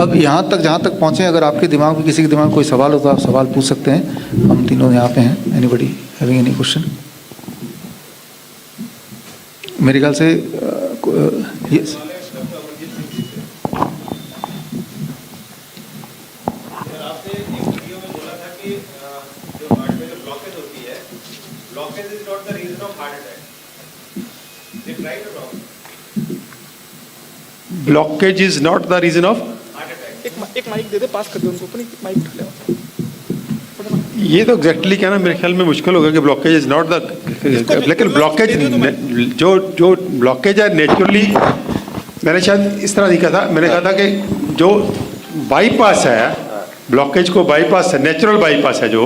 अब यहाँ तक जहाँ तक पहुँचे, अगर आपके दिमाग में किसी के दिमाग में कोई सवाल हो तो आप सवाल पूछ सकते हैं। हम तीनों यहाँ पे हैं। Anybody having any question? मेरे ख्याल से yes. Blockage is not the reason of एक माइक दे दे, पास कर दे उनको, अपनी माइक उठा ले। ये तो एग्जैक्टली कहना मेरे ख्याल में मुश्किल होगा कि ब्लॉकेज इज नॉट द, लेकिन ब्लॉकेज जो ब्लॉकेज है नेचुरली, मैंने शायद इस तरह लिखा था, मैंने कहा था कि जो बाईपास है, ब्लॉकेज को बाईपास है, नेचुरल बाईपास है, जो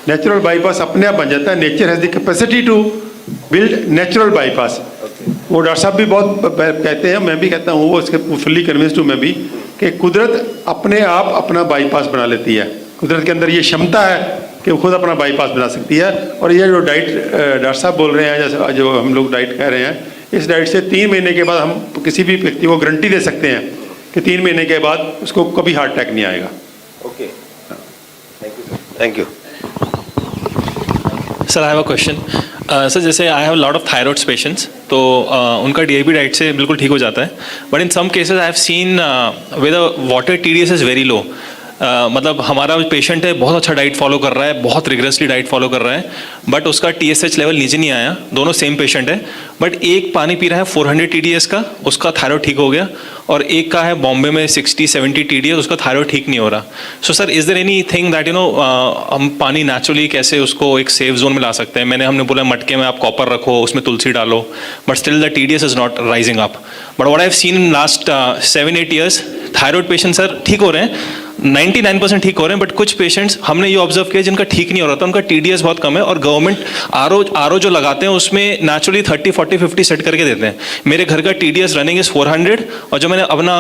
नेचुरल बाईपास अपने आप बन जाता है। Nature has the capacity to build natural bypass. वो डॉक्टर साहब भी बहुत कहते हैं, मैं भी कहता हूँ, वो इसके फुल्ली कन्विंस्ड हूँ मैं भी, कि कुदरत अपने आप अपना बाईपास बना लेती है। कुदरत के अंदर ये क्षमता है कि वो खुद अपना बाईपास बना सकती है। और ये जो डाइट डॉक्टर साहब बोल रहे हैं, जैसे जो हम लोग डाइट कह रहे हैं, इस डाइट से 3 महीने के बाद हम किसी भी व्यक्ति को गारंटी दे सकते हैं कि 3 महीने के बाद उसको कभी हार्ट अटैक नहीं आएगा। Okay, thank you sir. I have a question sir. जैसे I have lot of thyroids patients, तो उनका डीआईपी डाइट से बिल्कुल ठीक हो जाता है, but in some cases I have seen with water TDS is very low. मतलब हमारा पेशेंट है, बहुत अच्छा डाइट फॉलो कर रहा है, बहुत रिगरसली डाइट फॉलो कर रहा है, बट उसका TSH लेवल नीचे नहीं आया। दोनों सेम पेशेंट है, बट एक पानी पी रहा है 400 TDS का, उसका थायराइड ठीक हो गया, और एक का है बॉम्बे में 60-70 TDS, उसका थायराइड ठीक नहीं हो रहा। So sir, is there anything that हम पानी नेचुरली कैसे उसको एक सेफ जोन में ला सकते हैं? हमने बोला मटके में आप कॉपर रखो, उसमें तुलसी डालो, but still the TDS is not rising up. But what I have seen in last 7-8 years, thyroid patient sir ठीक हो रहे हैं, 99% ठीक हो रहे हैं, बट कुछ पेशेंट्स हमने ये ऑब्जर्व किया जिनका ठीक नहीं हो रहा था, उनका TDS बहुत कम है, और गवर्नमेंट आरओ जो लगाते हैं उसमें नेचुरली 30, 40, 50 सेट करके देते हैं। मेरे घर का TDS रनिंग इज 400, और जब मैंने अपना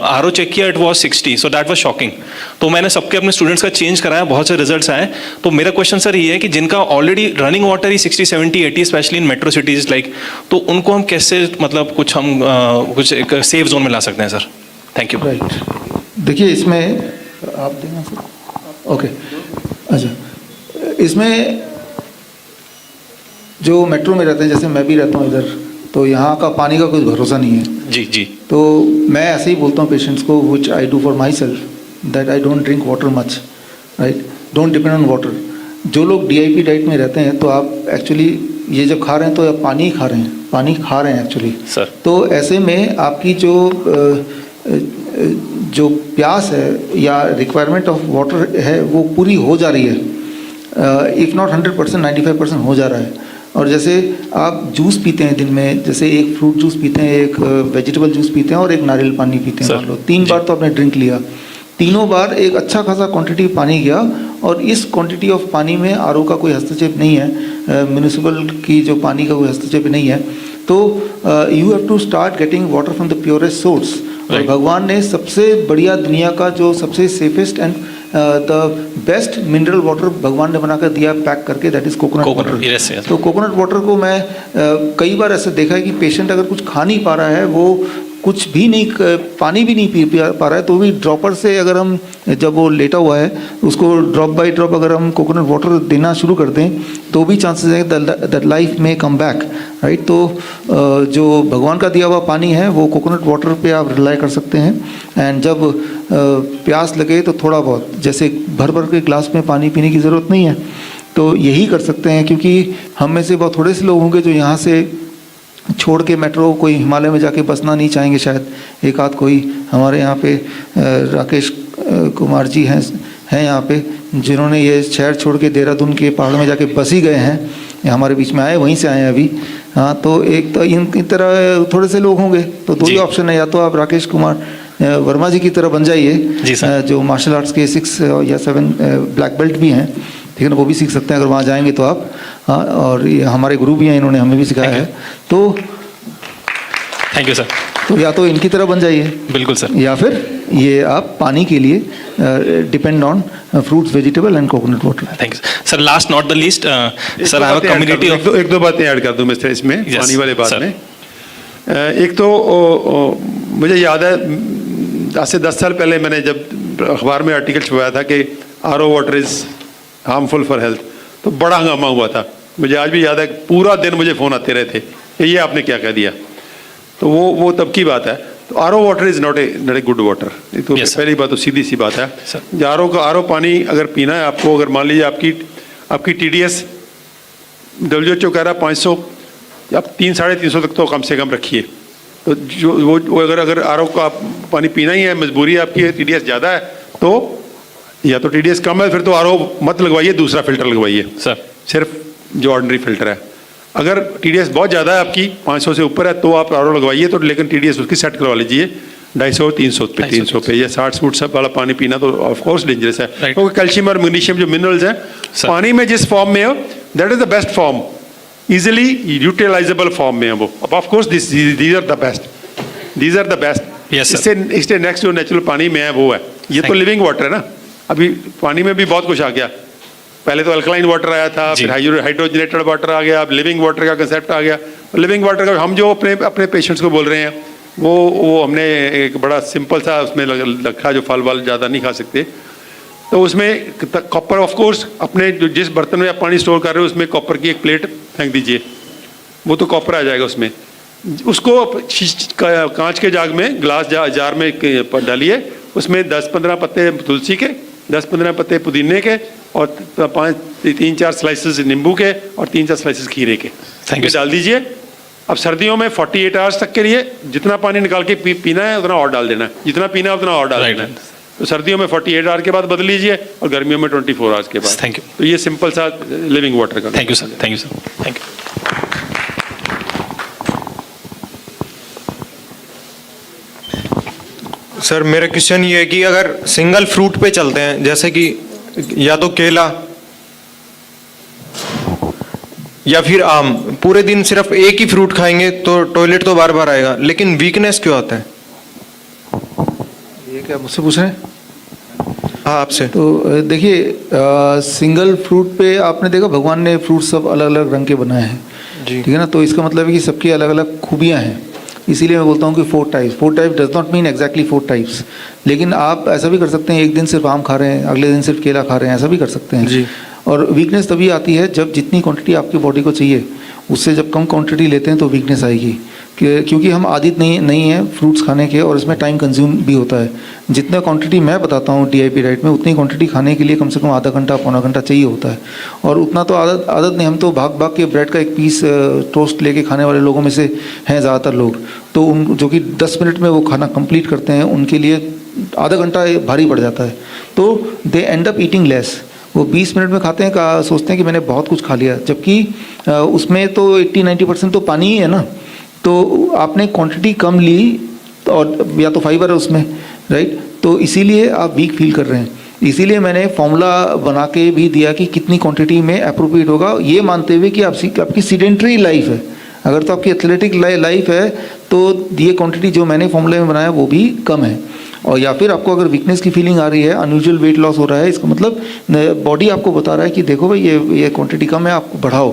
आरओ चेक किया it was 60, so that was shocking. तो मैंने सबके अपने स्टूडेंट्स का चेंज कराया, बहुत से रिजल्ट्स आए। तो मेरा क्वेश्चन सर ये है कि जिनका already running water he 60, 70, 80, specially in metro cities like, तो उनको हम कैसे मतलब कुछ एक सेफ जोन में ला सकते हैं सर? Thank you. राइट, देखिए इसमें आप देना सर। ओके, अच्छा, इसमें जो मेट्रो में रहते हैं, जैसे मैं भी रहता हूँ इधर, तो यहाँ का पानी का कोई भरोसा नहीं है। जी जी। तो मैं ऐसे ही बोलता हूँ पेशेंट्स को, which I do for myself, that I don't drink water much, right, don't depend on water. जो लोग DIP डाइट में रहते हैं, तो आप एक्चुअली ये जब खा रहे हैं तो आप पानी ही खा रहे हैं, पानी खा रहे हैं एक्चुअली सर। तो ऐसे में आपकी जो प्यास है या रिक्वायरमेंट ऑफ वाटर है वो पूरी हो जा रही है, इफ़ नॉट 100%, 95% हो जा रहा है। और जैसे आप जूस पीते हैं दिन में, जैसे एक फ्रूट जूस पीते हैं, एक वेजिटेबल जूस पीते हैं और एक नारियल पानी पीते हैं, मान लो 3 बार तो आपने ड्रिंक लिया, तीनों बार एक अच्छा खासा क्वांटिटी पानी गया, और इस क्वांटिटी ऑफ पानी में आरओ का कोई हस्तक्षेप नहीं है, म्यूनिसिपल की जो पानी का कोई हस्तक्षेप नहीं है, तो you have to start getting water from the purest source. और भगवान ने सबसे बढ़िया, दुनिया का जो सबसे safest and the best mineral water भगवान ने बनाकर दिया पैक करके, दैट इज़ कोकोनट वाटर। तो कोकोनट वाटर को मैं कई बार ऐसे देखा है कि पेशेंट अगर कुछ खा नहीं पा रहा है, वो कुछ भी नहीं, पानी भी नहीं पी पा रहा है, तो भी ड्रॉपर से अगर हम, जब वो लेटा हुआ है, उसको ड्रॉप बाय ड्रॉप अगर हम कोकोनट वाटर देना शुरू कर दें, तो भी चांसेस है दैट लाइफ में कम बैक, राइट। तो जो भगवान का दिया हुआ पानी है वो कोकोनट वाटर पे आप रिलाई कर सकते हैं। एंड जब प्यास लगे तो थोड़ा बहुत, जैसे भर भर के ग्लास में पानी पीने की ज़रूरत नहीं है, तो यही कर सकते हैं। क्योंकि हम में से बहुत थोड़े से लोग होंगे जो यहाँ से छोड़ के मेट्रो कोई हिमालय में जाके बसना नहीं चाहेंगे, शायद एक आध कोई हमारे यहाँ पे राकेश कुमार जी हैं यहाँ पे, जिन्होंने ये शहर छोड़ के देहरादून के पहाड़ में जाके बस ही गए हैं, हमारे बीच में आए, वहीं से आए हैं अभी। हाँ, तो एक तो इन तरह थोड़े से लोग होंगे, तो 2 ही ऑप्शन है, या तो आप राकेश कुमार वर्मा जी की तरह बन जाइए, जो मार्शल आर्ट्स के 6 या 7 ब्लैक बेल्ट भी हैं, ठीक है ना, वो भी सीख सकते हैं अगर वहाँ जाएंगे तो आप। हाँ, और ये हमारे गुरु भी हैं, इन्होंने हमें भी सिखाया है। तो थैंक यू सर। तो या तो इनकी तरह बन जाइए, बिल्कुल सर, या फिर ये आप पानी के लिए depend on fruits, vegetable and coconut water. Thank you sir. Last not the least sir, I have a community of एक दो बातें ऐड कर दूं मैं इसमें, पानी वाले बात में। एक तो मुझे याद है आज से 10 साल पहले मैंने जब अखबार में आर्टिकल छपवाया था कि R O water is harmful for health, तो बड़ा हंगामा हुआ था। मुझे आज भी याद है, पूरा दिन मुझे फ़ोन आते रहे थे कि ये आपने क्या कह दिया। तो वो तब की बात है। तो R O water is not a good water. ये तो पहली बात तो सीधी सी बात है। आर ओ पानी अगर पीना है आपको, अगर मान लीजिए आपकी TDS WHO कह रहा है 500, आप 300-350 तक तो कम से कम रखिए। तो जो वो अगर आर ओ का पानी पीना ही है, मजबूरी है आपकी, TDS ज़्यादा है, तो या तो TDS कम है फिर तो आर ओ मत लगवाइए, दूसरा फिल्टर लगवाइए सर, सिर्फ जो ऑर्डिनरी फिल्टर है। अगर TDS बहुत ज़्यादा है आपकी, 500 से ऊपर है, तो आप आर ओ लगवाइए, तो लेकिन TDS उसकी सेट करवा लीजिए 250-300 पे। या 60 वाला पानी पीना तो ऑफ कोर्स डेंजरस है, क्योंकि कैल्शियम और मैग्नीशियम जो मिनरल्स हैं पानी में जिस फॉर्म में हो, that is the best form, easily utilizable form में है वो। Of course these are the best. इससे नेक्स्ट जो नेचुरल पानी में है वो है, ये तो लिविंग वाटर है ना। अभी पानी में भी बहुत कुछ आ गया, पहले तो अल्कलाइन वाटर आया था, फिर हाइड्रोजनेटेड वाटर आ गया, अब लिविंग वाटर का कंसेप्ट आ गया। लिविंग वाटर का हम जो अपने पेशेंट्स को बोल रहे हैं वो हमने एक बड़ा सिंपल सा उसमें रखा, जो फल वल ज़्यादा नहीं खा सकते, तो उसमें कॉपर ऑफ कोर्स अपने जो जिस बर्तन में आप पानी स्टोर कर रहे हो उसमें कॉपर की एक प्लेट फेंक दीजिए, वो तो कॉपर आ जाएगा उसमें। उसको कांच के जाग में, ग्लास जार में डालिए, उसमें 10-15 पत्ते तुलसी के, 10-15 पत्ते पुदीने के, और 3-4 स्लाइसेस नींबू के, और 3-4 स्लाइसेस खीरे के डाल दीजिए। अब सर्दियों में 48 आवर्स तक के लिए जितना पानी निकाल के पीना है उतना और डाल देना है, जितना पीना है उतना और डाल देना है। तो सर्दियों में 48 आवर्स के बाद बदल लीजिए, और गर्मियों में 24 आवर्स के बाद। Thank you. तो ये सिंपल सा लिविंग वाटर का। Thank you sir, thank you sir, thank you. Sir मेरा क्वेश्चन ये है कि अगर सिंगल फ्रूट पे चलते हैं, जैसे कि या तो केला या फिर आम, पूरे दिन सिर्फ एक ही फ्रूट खाएंगे तो टॉयलेट तो बार बार आएगा, लेकिन वीकनेस क्यों आता है? ये क्या मुझसे पूछ रहे हैं? हाँ आपसे। तो देखिए, सिंगल फ्रूट पे आपने देखा भगवान ने फ्रूट सब अलग अलग रंग के बनाए हैं, ठीक है ना। तो इसका मतलब है कि सबकी अलग अलग खूबियाँ हैं, इसीलिए मैं बोलता हूँ कि 4 types. 4 type does not mean exactly 4 types, लेकिन आप ऐसा भी कर सकते हैं, एक दिन सिर्फ आम खा रहे हैं, अगले दिन सिर्फ केला खा रहे हैं, ऐसा भी कर सकते हैं जी। और वीकनेस तभी आती है जब जितनी क्वांटिटी आपकी बॉडी को चाहिए उससे जब कम क्वांटिटी लेते हैं तो वीकनेस आएगी, क्योंकि हम आदित नहीं है फ्रूट्स खाने के, और इसमें टाइम कंज्यूम भी होता है। जितना क्वांटिटी मैं बताता हूँ DIP डाइट में, उतनी क्वांटिटी खाने के लिए कम से कम आधा घंटा पौना घंटा चाहिए होता है, और उतना तो आदत नहीं। हम तो भाग भाग के ब्रेड का एक पीस टोस्ट लेके खाने वाले लोगों में से हैं ज़्यादातर लोग, तो उन जो कि 10 मिनट में वो खाना कंप्लीट करते हैं, उनके लिए आधा घंटा भारी पड़ जाता है, तो दे एंड अप ईटिंग लेस। वो 20 मिनट में खाते हैं, सोचते हैं कि मैंने बहुत कुछ खा लिया, जबकि उसमें तो 80-90% तो पानी ही है ना। तो आपने क्वांटिटी कम ली, और या तो फाइबर है उसमें, राइट, तो इसीलिए आप वीक फील कर रहे हैं। इसीलिए मैंने फॉर्मूला बना के भी दिया कि कितनी क्वांटिटी में अप्रोप्रिएट होगा, ये मानते हुए कि आपकी सीडेंट्री लाइफ है। अगर तो आपकी एथलेटिक लाइफ है तो ये क्वांटिटी जो मैंने फॉर्मूले में बनाया वो भी कम है। और या फिर आपको अगर वीकनेस की फीलिंग आ रही है, अनयूजुअल वेट लॉस हो रहा है, इसका मतलब बॉडी आपको बता रहा है कि देखो भाई ये क्वांटिटी कम है, आपको बढ़ाओ।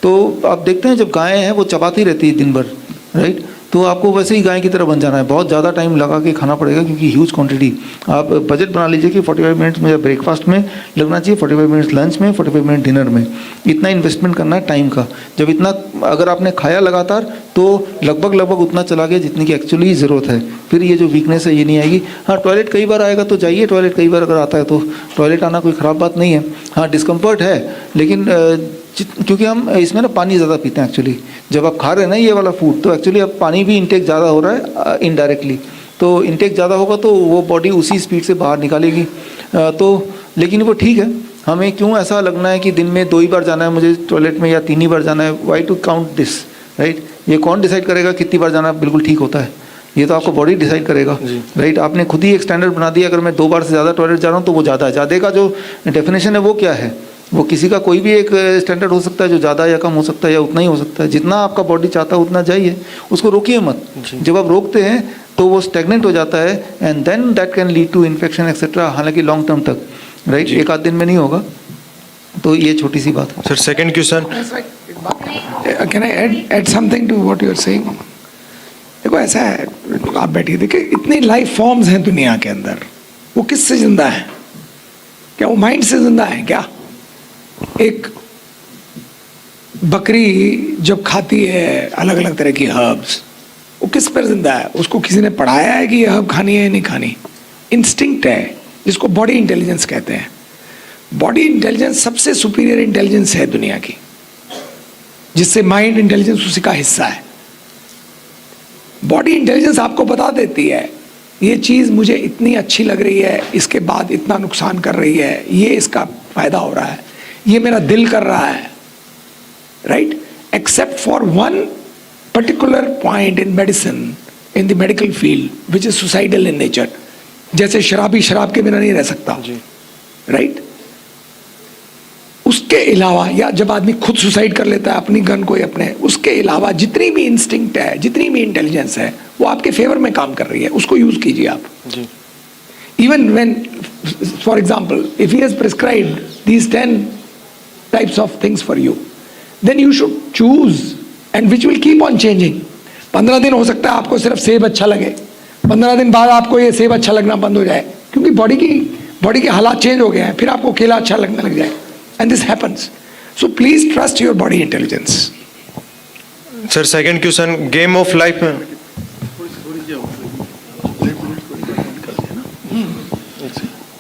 तो आप देखते हैं जब गायें हैं वो चबाती रहती है दिन भर, राइट, तो आपको वैसे ही गाय की तरह बन जाना है, बहुत ज़्यादा टाइम लगा के खाना पड़ेगा, क्योंकि ह्यूज क्वांटिटी। आप बजट बना लीजिए कि 45 मिनट्स में ब्रेकफास्ट में लगना चाहिए, 45 मिनट्स लंच में, 45 मिनट डिनर में, इतना इन्वेस्टमेंट करना है टाइम का। जब इतना अगर आपने खाया लगातार तो लगभग उतना चला गया जितनी की एक्चुअली ज़रूरत है, फिर ये जो वीकनेस है ये नहीं आएगी। हाँ, टॉयलेट कई बार आएगा तो जाइए टॉयलेट, कई बार अगर आता है तो टॉयलेट आना कोई ख़राब बात नहीं है। हाँ, डिस्कम्फर्ट है, लेकिन क्योंकि हम इसमें ना पानी ज़्यादा पीते हैं एक्चुअली, जब आप खा रहे हैं ना ये वाला फूड, तो एक्चुअली अब पानी भी इंटेक ज़्यादा हो रहा है इनडायरेक्टली, तो इंटेक ज़्यादा होगा तो वो बॉडी उसी स्पीड से बाहर निकालेगी। तो लेकिन वो ठीक है, हमें क्यों ऐसा लगना है कि दिन में 2 ही बार जाना है मुझे टॉयलेट में या 3 ही बार जाना है? Why to count this, right? ये कौन डिसाइड करेगा कितनी बार जाना बिल्कुल ठीक होता है? ये तो आपको बॉडी डिसाइड करेगा, राइट? आपने खुद ही एक स्टैंडर्ड बना दिया, अगर मैं 2 बार से ज़्यादा टॉयलेट जा रहा हूँ तो वो ज़्यादा है। ज़्यादा का जो डेफिनेशन है वो क्या है? वो किसी का कोई भी एक स्टैंडर्ड हो सकता है, जो ज़्यादा या कम हो सकता है या उतना ही हो सकता है। जितना आपका बॉडी चाहता है उतना जाइए, उसको रोकिए मत। जब आप रोकते हैं तो वो स्टेगनेंट हो जाता है and then that can lead to infection etcetera, हालांकि लॉन्ग टर्म तक, राइट? एक आध दिन में नहीं होगा। तो ये छोटी सी बात है। Sir second question, Can I add something to what you are saying? देखो, देखो ऐसा है, आप बैठिए, देखिए इतनी लाइफ फॉर्म्स हैं दुनिया के अंदर, वो किससे जिंदा है? क्या वो माइंड से जिंदा है क्या? एक बकरी जब खाती है अलग अलग तरह की हर्ब्स, वो किस पर जिंदा है? उसको किसी ने पढ़ाया है कि ये हर्ब खानी है या नहीं खानी? इंस्टिंक्ट है, जिसको बॉडी इंटेलिजेंस कहते हैं। बॉडी इंटेलिजेंस सबसे सुपीरियर इंटेलिजेंस है दुनिया की, जिससे माइंड इंटेलिजेंस उसी का हिस्सा है। बॉडी इंटेलिजेंस आपको बता देती है ये चीज़ मुझे इतनी अच्छी लग रही है, इसके बाद इतना नुकसान कर रही है, ये इसका फायदा हो रहा है, ये मेरा दिल कर रहा है, right? Except for one particular point in medicine, in the medical field which is suicidal in nature. जैसे शराबी शराब के बिना नहीं रह सकता, राइट? उसके अलावा, या जब आदमी खुद सुसाइड कर लेता है अपनी गन को, अपने, उसके अलावा जितनी भी इंस्टिंक्ट है, जितनी भी इंटेलिजेंस है, वो आपके फेवर में काम कर रही है, उसको यूज कीजिए आप। Even when, for example, if he has prescribed these 10 types of things for you, then you should choose and which will keep on changing. 15 दिन हो सकता है आपको सिर्फ सेब अच्छा लगे, 15 दिन बाद आपको ये सेब अच्छा लगना बंद हो जाए, क्योंकि बॉडी के हालात चेंज हो गए हैं, फिर आपको केला अच्छा लगने लग जाए। And this happens. So please trust your body intelligence. Sir second question, game of life में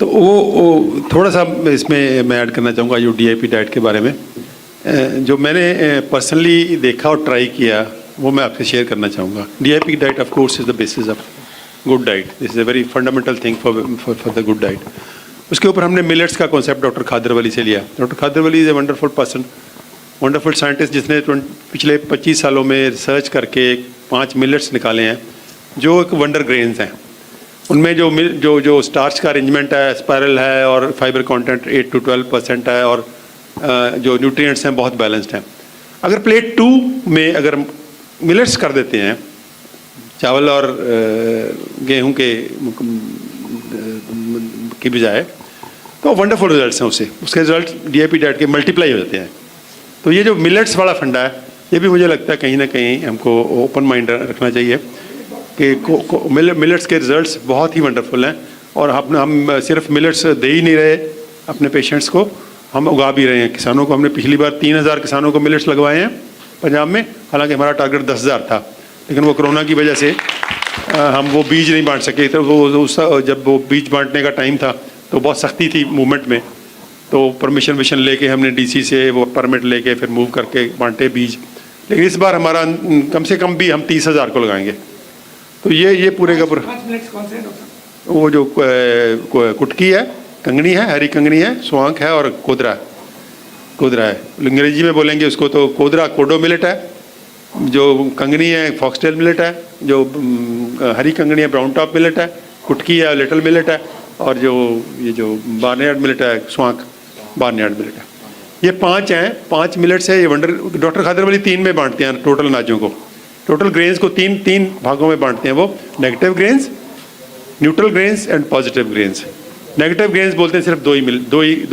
तो वो थोड़ा सा इसमें मैं ऐड करना चाहूँगा जो DIP डाइट के बारे में, जो मैंने पर्सनली देखा और ट्राई किया, वो मैं आपसे शेयर करना चाहूँगा। DIP diet of course is the basis of good diet. This is a very fundamental thing for the good diet. उसके ऊपर हमने मिलेट्स का कॉन्सेप्ट डॉक्टर खादरवली से लिया। Doctor Khadarvali is a wonderful person, wonderful scientist, जिसने पिछले 25 सालों में रिसर्च करके 5 मिलेट्स निकाले हैं जो एक वंडर ग्रेन्स हैं। उनमें जो स्टार्च का अरेंजमेंट है, स्पायरल है, और फाइबर कंटेंट 8 to 12% है, और जो न्यूट्रिएंट्स हैं बहुत बैलेंस्ड हैं। अगर प्लेट 2 में अगर मिलेट्स कर देते हैं, चावल और गेहूं की बजाय, तो वंडरफुल रिजल्ट्स हैं उसके रिजल्ट DIP डाइट के मल्टीप्लाई हो जाते हैं। तो ये जो मिलेट्स वाला फंडा है, ये भी मुझे लगता है कहीं ना कहीं हमको ओपन माइंड रखना चाहिए कि मिलेट्स के रिजल्ट्स बहुत ही वंडरफुल हैं। और हम सिर्फ मिलेट्स दे ही नहीं रहे अपने पेशेंट्स को, हम उगा भी रहे हैं। किसानों को हमने पिछली बार 3000 किसानों को मिलेट्स लगवाए हैं पंजाब में, हालांकि हमारा टारगेट 10,000 था, लेकिन वो कोरोना की वजह से हम वो बीज नहीं बांट सके। तो जब वो बीज बांटने का टाइम था तो बहुत सख्ती थी मूवमेंट में, तो परमिशन लेके हमने DC से वो परमिट लेके फिर मूव करके बांटे बीज। लेकिन इस बार हमारा कम से कम भी हम 30,000 को लगाएंगे। तो ये पूरे का पूरा, वो जो कुटकी है, कंगनी है, हरी कंगनी है, स्वांख है, और कोदरा है। अंग्रेजी में बोलेंगे उसको तो कोदरा कोडो मिलेट है, जो कंगनी है फॉक्सटेल मिलेट है, जो हरी कंगनी है ब्राउन टॉप मिलेट है, कुटकी है लिटिल मिलेट है, और ये जो बार्नयार्ड मिलेट है स्वांख बार्नयार्ड मिलेट है। ये 5 हैं, 5 मिलेट्स है। ये वंडर डॉक्टर खादरवली 3 में बांटते हैं टोटल अनाजों को, टोटल ग्रेन्स को 3 भागों में बांटते हैं वो, negative grains, neutral grains and positive grains. Negative grains बोलते हैं सिर्फ दो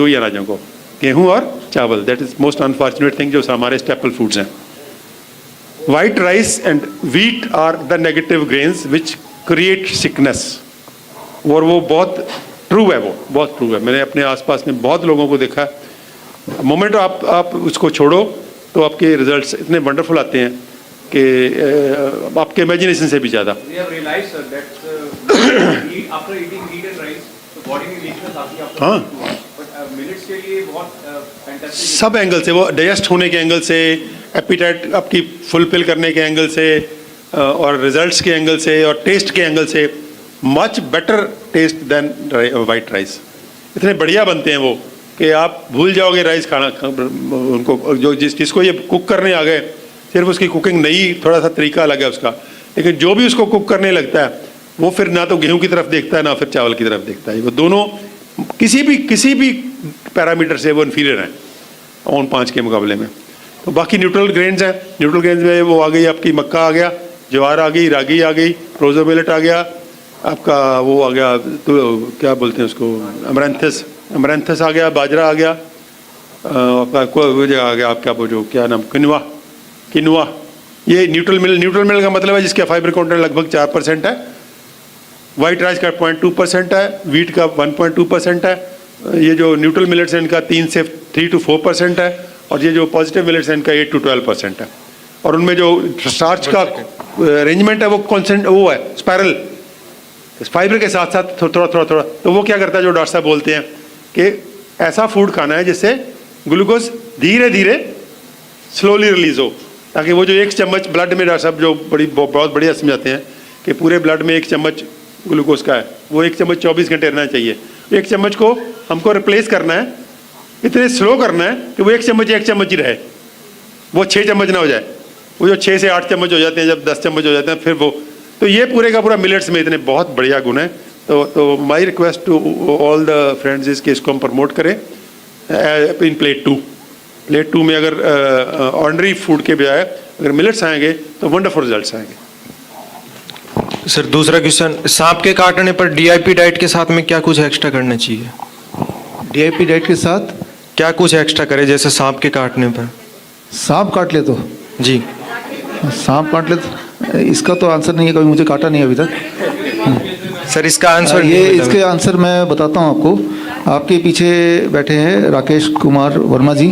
ही अनाजों को, गेहूँ और चावल। That is most unfortunate thing, जो हमारे स्टेपल फूड्स हैं। White rice and wheat are the negative grains which create sickness। और वो बहुत ट्रू है, वो बहुत ट्रू है। मैंने अपने आसपास में बहुत लोगों को देखा। मोमेंट आप उसको छोड़ो तो आपके रिजल्ट्स इतने वंडरफुल आते हैं कि आपके इमेजिनेशन से भी ज़्यादा। हाँ, सब एंगल से, वो डाइजेस्ट होने के एंगल से, एपिटाइट आपकी फुलफिल करने के एंगल से, और रिजल्ट्स के एंगल से, और टेस्ट के एंगल से much better taste than white rice. इतने बढ़िया बनते हैं वो कि आप भूल जाओगे राइस खाना। उनको जिसको ये कुक करने आ गए, सिर्फ उसकी कुकिंग नई, थोड़ा सा तरीका अलग है उसका, लेकिन जो भी उसको कुक करने लगता है वो फिर ना तो गेहूं की तरफ देखता है ना फिर चावल की तरफ देखता है। वो दोनों किसी भी पैरामीटर से वो इन्फीरियर हैं उन 5 के मुकाबले में। तो बाकी न्यूट्रल ग्रेन्स हैं। न्यूट्रल ग्रेन्स में वो आ गई आपकी मक्का आ गया, ज्वार आ गई, रागी आ गई, प्रोजो मिलेट आ गया, आपका वो आ गया, तो क्या बोलते हैं उसको, अमरैंथस आ गया, बाजरा आ गया, आपका वो आ गया आपका वो जो क्या नाम, किनुआ ये न्यूट्रल मिल का मतलब है जिसका फाइबर कंटेंट लगभग 4% है, वाइट राइस का 0.2% है, वीट का 1.2% है, ये जो न्यूट्रल मिलेट्स हैं इनका 3 to 4% है, और ये जो पॉजिटिव मिलेट्स हैं इनका 8 to 12% है। और उनमें जो स्टार्च का अरेंजमेंट है वो कॉन्सेंट वो है स्पायरल, फाइबर के साथ साथ थोड़ा। तो वो क्या करता है, जो डॉक्टर साहब बोलते हैं कि ऐसा फूड खाना है जिससे ग्लूकोज धीरे धीरे स्लोली रिलीज हो, ताकि वो जो 1 चम्मच ब्लड में, डॉक्टर साहब जो बहुत बढ़िया समझाते हैं कि पूरे ब्लड में 1 चम्मच ग्लूकोज का है, वो 1 चम्मच 24 घंटे रहना चाहिए। 1 चम्मच को हमको रिप्लेस करना है, इतने स्लो करना है कि वो 1 चम्मच ही रहे, वो 6 चम्मच ना हो जाए। वो जो 6 से 8 चम्मच हो जाते हैं, जब 10 चम्मच हो जाते हैं फिर वो, तो ये पूरे का पूरा मिलेट्स में इतने बहुत बढ़िया गुण है। तो my request to all the friends is कि इसको हम प्रमोट करें इन प्लेट 2 में। अगर ऑर्डिनरी फूड के बजाय अगर मिलेट्स आएंगे तो वंडरफुल रिजल्ट्स आएंगे। सर दूसरा क्वेश्चन, सांप के काटने पर डीआईपी डाइट के साथ में क्या कुछ एक्स्ट्रा करना चाहिए? डीआईपी डाइट के साथ क्या कुछ एक्स्ट्रा करे, जैसे सांप के काटने पर? सांप काट ले तो जी, सांप काट ले तो इसका तो आंसर नहीं है, कभी मुझे काटा नहीं अभी तक। सर इसका आंसर ये इसके आंसर मैं बताता हूँ आपको। आपके पीछे बैठे हैं राकेश कुमार वर्मा जी,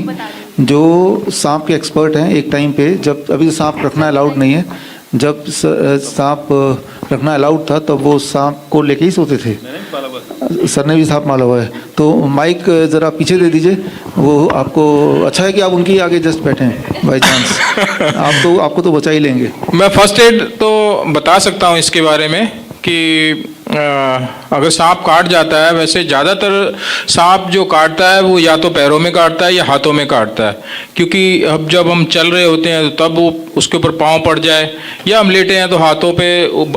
जो सांप के एक्सपर्ट हैं। एक टाइम पे जब अभी सांप रखना अलाउड नहीं है, जब सांप रखना अलाउड था तब वो सांप को लेके ही सोते थे। सर ने भी सांप माला हुआ है। तो माइक ज़रा पीछे दे दीजिए, वो आपको अच्छा है कि आप उनकी आगे जस्ट बैठे हैं बाई चांस। आपको तो बचा ही लेंगे। मैं फर्स्ट एड तो बता सकता हूँ इसके बारे में कि अगर सांप काट जाता है, वैसे ज़्यादातर सांप जो काटता है वो या तो पैरों में काटता है या हाथों में काटता है, क्योंकि अब जब हम चल रहे होते हैं तो तब वो उसके ऊपर पाँव पड़ जाए, या हम लेटे हैं तो हाथों पे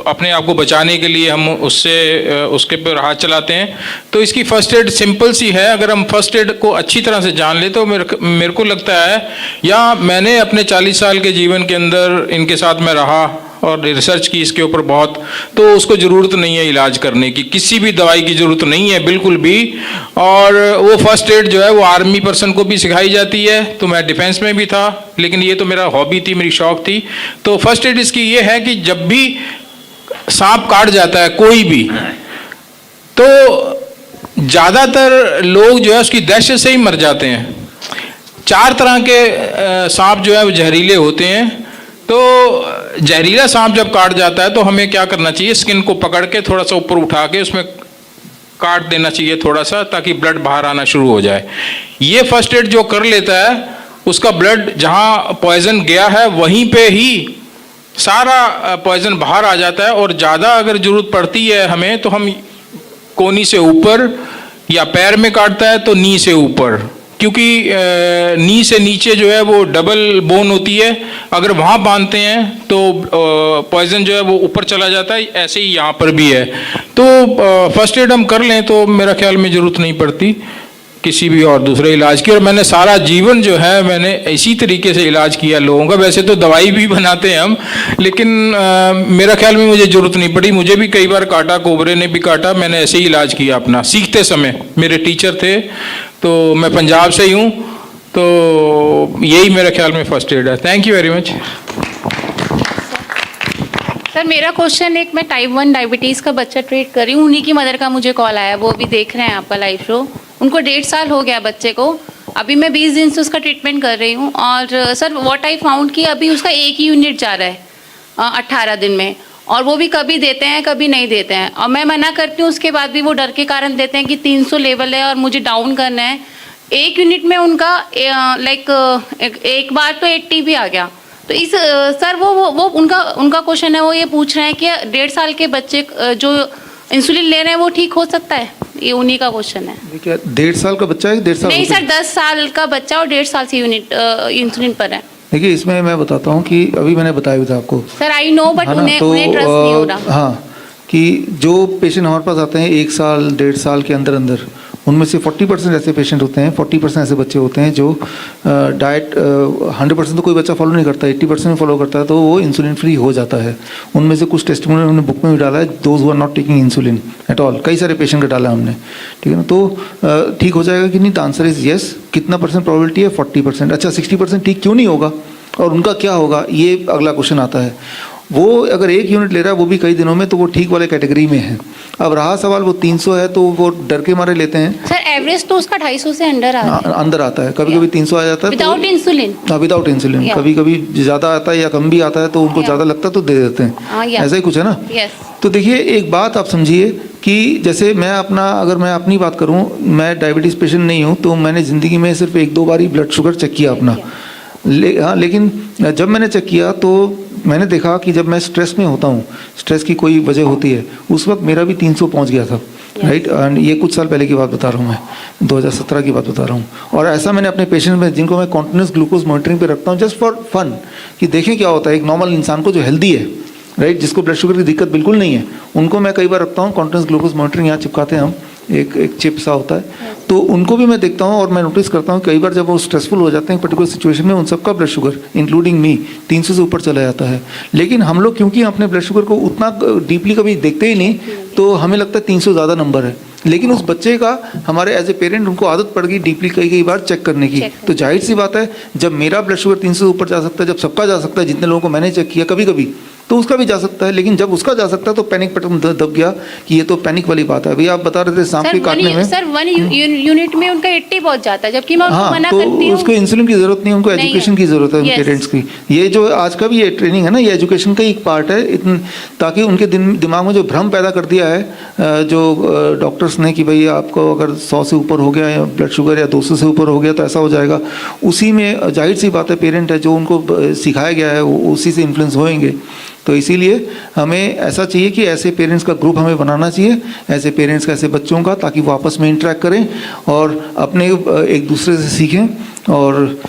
अपने आप को बचाने के लिए हम उसके पर हाथ चलाते हैं। तो इसकी फर्स्ट एड सिंपल सी है। अगर हम फर्स्ट एड को अच्छी तरह से जान ले तो मेरे को लगता है, या मैंने अपने 40 साल के जीवन के अंदर इनके साथ में रहा और रिसर्च की इसके ऊपर बहुत, तो उसको ज़रूरत नहीं है इलाज करने की, किसी भी दवाई की ज़रूरत नहीं है बिल्कुल भी। और वो फर्स्ट एड जो है वो आर्मी पर्सन को भी सिखाई जाती है। तो मैं डिफेंस में भी था, लेकिन ये तो मेरा हॉबी थी, मेरी शौक थी। तो फर्स्ट एड इसकी ये है कि जब भी सांप काट जाता है कोई भी, तो ज़्यादातर लोग जो है उसकी दहशत से ही मर जाते हैं। 4 तरह के सांप जो है वो जहरीले होते हैं। तो जहरीला सांप जब काट जाता है तो हमें क्या करना चाहिए, स्किन को पकड़ के थोड़ा सा ऊपर उठा के उसमें काट देना चाहिए थोड़ा सा, ताकि ब्लड बाहर आना शुरू हो जाए। ये फर्स्ट एड जो कर लेता है उसका ब्लड जहाँ पॉइजन गया है वहीं पे ही सारा पॉइजन बाहर आ जाता है। और ज़्यादा अगर ज़रूरत पड़ती है हमें तो हम कोहनी से ऊपर, या पैर में काटता है तो नी से ऊपर, क्योंकि नी से नीचे जो है वो डबल बोन होती है, अगर वहाँ बांधते हैं तो पॉइजन जो है वो ऊपर चला जाता है। ऐसे ही यहाँ पर भी है। तो फर्स्ट एड हम कर लें तो मेरा ख्याल में ज़रूरत नहीं पड़ती किसी भी और दूसरे इलाज की। और मैंने सारा जीवन जो है मैंने इसी तरीके से इलाज किया लोगों का। वैसे तो दवाई भी बनाते हैं हम, लेकिन मेरा ख्याल में मुझे ज़रूरत नहीं पड़ी। मुझे भी कई बार काटा, कोबरे ने भी काटा, मैंने ऐसे ही इलाज किया अपना सीखते समय। मेरे टीचर थे, तो मैं पंजाब से ही हूँ, तो यही मेरे ख्याल में फर्स्ट एड है। Thank you very much. Sir मेरा क्वेश्चन, एक मैं टाइप 1 डायबिटीज़ का बच्चा ट्रीट कर रही हूँ, उन्हीं की मदर का मुझे कॉल आया, वो अभी देख रहे हैं आपका लाइव शो। उनको 1.5 साल हो गया बच्चे को, अभी मैं 20 दिन से उसका ट्रीटमेंट कर रही हूँ। और सर व्हाट आई फाउंड कि अभी उसका 1 ही यूनिट जा रहा है 18 दिन में, और वो भी कभी देते हैं कभी नहीं देते हैं। और मैं मना करती हूँ, उसके बाद भी वो डर के कारण देते हैं कि 300 लेवल है और मुझे डाउन करना है। 1 यूनिट में उनका एक बार तो 80 भी आ गया। तो इस सर वो उनका क्वेश्चन है, वो ये पूछ रहे हैं कि 1.5 साल के बच्चे जो इंसुलिन ले रहे हैं वो ठीक हो सकता है? ये उन्हीं का क्वेश्चन है। क्या 1.5 साल का बच्चा है? 1.5 साल नहीं सर, 10 साल का बच्चा और 1.5 साल से यूनिट इंसुलिन पर है। देखिए इसमें मैं बताता हूँ कि अभी मैंने बताया भी था आपको सर, आई नो, बट उन्हें ट्रस्ट नहीं हो रहा। हाँ, कि जो पेशेंट हमारे पास आते हैं 1 साल 1.5 साल के अंदर अंदर, उनमें से 40% ऐसे पेशेंट होते हैं, 40% ऐसे बच्चे होते हैं जो डाइट 100% तो कोई बच्चा फॉलो नहीं करता, 80% में फॉलो करता है, तो वो इंसुलिन फ्री हो जाता है। उनमें से कुछ टेस्टिमोनियल हमने बुक में भी डाला है, those who are not taking insulin at all, कई सारे पेशेंट का डाला हमने, ठीक है ना। तो ठीक हो जाएगा कि नहीं? The answer is yes. कितना % प्रोबेबिलिटी है? 40%। अच्छा, 60% ठीक क्यों नहीं होगा? और उनका क्या होगा, ये अगला क्वेश्चन आता है। वो अगर 1 यूनिट ले रहा है वो भी कई दिनों में, तो वो ठीक वाले कैटेगरी में है। अब रहा सवाल वो 300 है तो वो डर के मारे लेते हैं। सर एवरेज तो उसका 250 से अंडर आता है, अंदर आता है, कभी कभी 300 आ जाता है विदाउट इंसुलिन। विदाउट इंसुलिन, कभी कभी ज़्यादा आता है या कम भी आता है, तो उनको ज़्यादा लगता है तो दे देते हैं, ऐसा ही कुछ है ना। तो देखिए एक बात आप समझिए कि जैसे मैं अगर मैं अपनी बात करूं, मैं डायबिटीज़ पेशेंट नहीं हूं, तो मैंने ज़िंदगी में सिर्फ 1-2 बार ही ब्लड शुगर चेक किया अपना। लेकिन जब मैंने चेक किया तो मैंने देखा कि जब मैं स्ट्रेस में होता हूँ, स्ट्रेस की कोई वजह होती है, उस वक्त मेरा भी 300 पहुँच गया था, राइट। एंड ये कुछ साल पहले की बात बता रहा हूँ, मैं 2017 की बात बता रहा हूँ। और ऐसा मैंने अपने पेशेंट में, जिनको मैं कॉन्टिन्यूस ग्लूकोज मॉनिटरिंग पे रखता हूँ जस्ट फॉर फन, कि देखें क्या होता है एक नॉर्मल इंसान को जो हेल्दी है, राइट, जिसको ब्लड शुगर की दिक्कत बिल्कुल नहीं है, उनको मैं कई बार रखता हूँ कॉन्टिन्यूस ग्लूकोज मॉनिटरिंग, यहाँ चिपकाते हैं हम, एक चिप सा होता है, तो उनको भी मैं देखता हूँ। और मैं नोटिस करता हूँ कई बार जब वो स्ट्रेसफुल हो जाते हैं पर्टिकुलर सिचुएशन में, उन सबका ब्लड शुगर इंक्लूडिंग मी 300 से ऊपर चला जाता है। लेकिन हम लोग क्योंकि अपने ब्लड शुगर को उतना डीपली कभी देखते ही नहीं, तो हमें लगता है 300 ज़्यादा नंबर है। लेकिन उस बच्चे का हमारे एज ए पेरेंट उनको आदत पड़ गई डीपली कई बार चेक करने की। तो जाहिर सी बात है, जब मेरा ब्लड शुगर 300 से ऊपर जा सकता है, जब सबका जा सकता है, जितने लोगों को मैंने चेक किया कभी कभी, तो उसका भी जा सकता है। लेकिन जब उसका जा सकता है तो पैनिक बटन दब गया कि ये तो पैनिक वाली बात है। अभी आप बता रहे थे सांप के काटने में, सर 1 यूनिट में उनका 80 पहुंच जाता है, जबकि मैं उनको मना करती हूं। उसको इंसुलिन की जरूरत नहीं, उनको एजुकेशन की जरूरत है पेरेंट्स की। ये जो आज का भी ये ट्रेनिंग है ना, ये एजुकेशन का एक पार्ट है, ताकि उनके दिमाग में जो भ्रम पैदा कर दिया है जो डॉक्टर्स ने कि भाई आपको अगर 100 से ऊपर हो गया या ब्लड शुगर या 200 से ऊपर हो गया तो ऐसा हो जाएगा। उसी में जाहिर सी बात है पेरेंट है, जो उनको सिखाया गया है उसी से इन्फ्लुएंस होएंगे। तो इसीलिए हमें ऐसा चाहिए कि ऐसे पेरेंट्स का ग्रुप हमें बनाना चाहिए, ऐसे पेरेंट्स का, ऐसे बच्चों का, ताकि वो आपस में इंटरेक्ट करें और अपने एक दूसरे से सीखें, और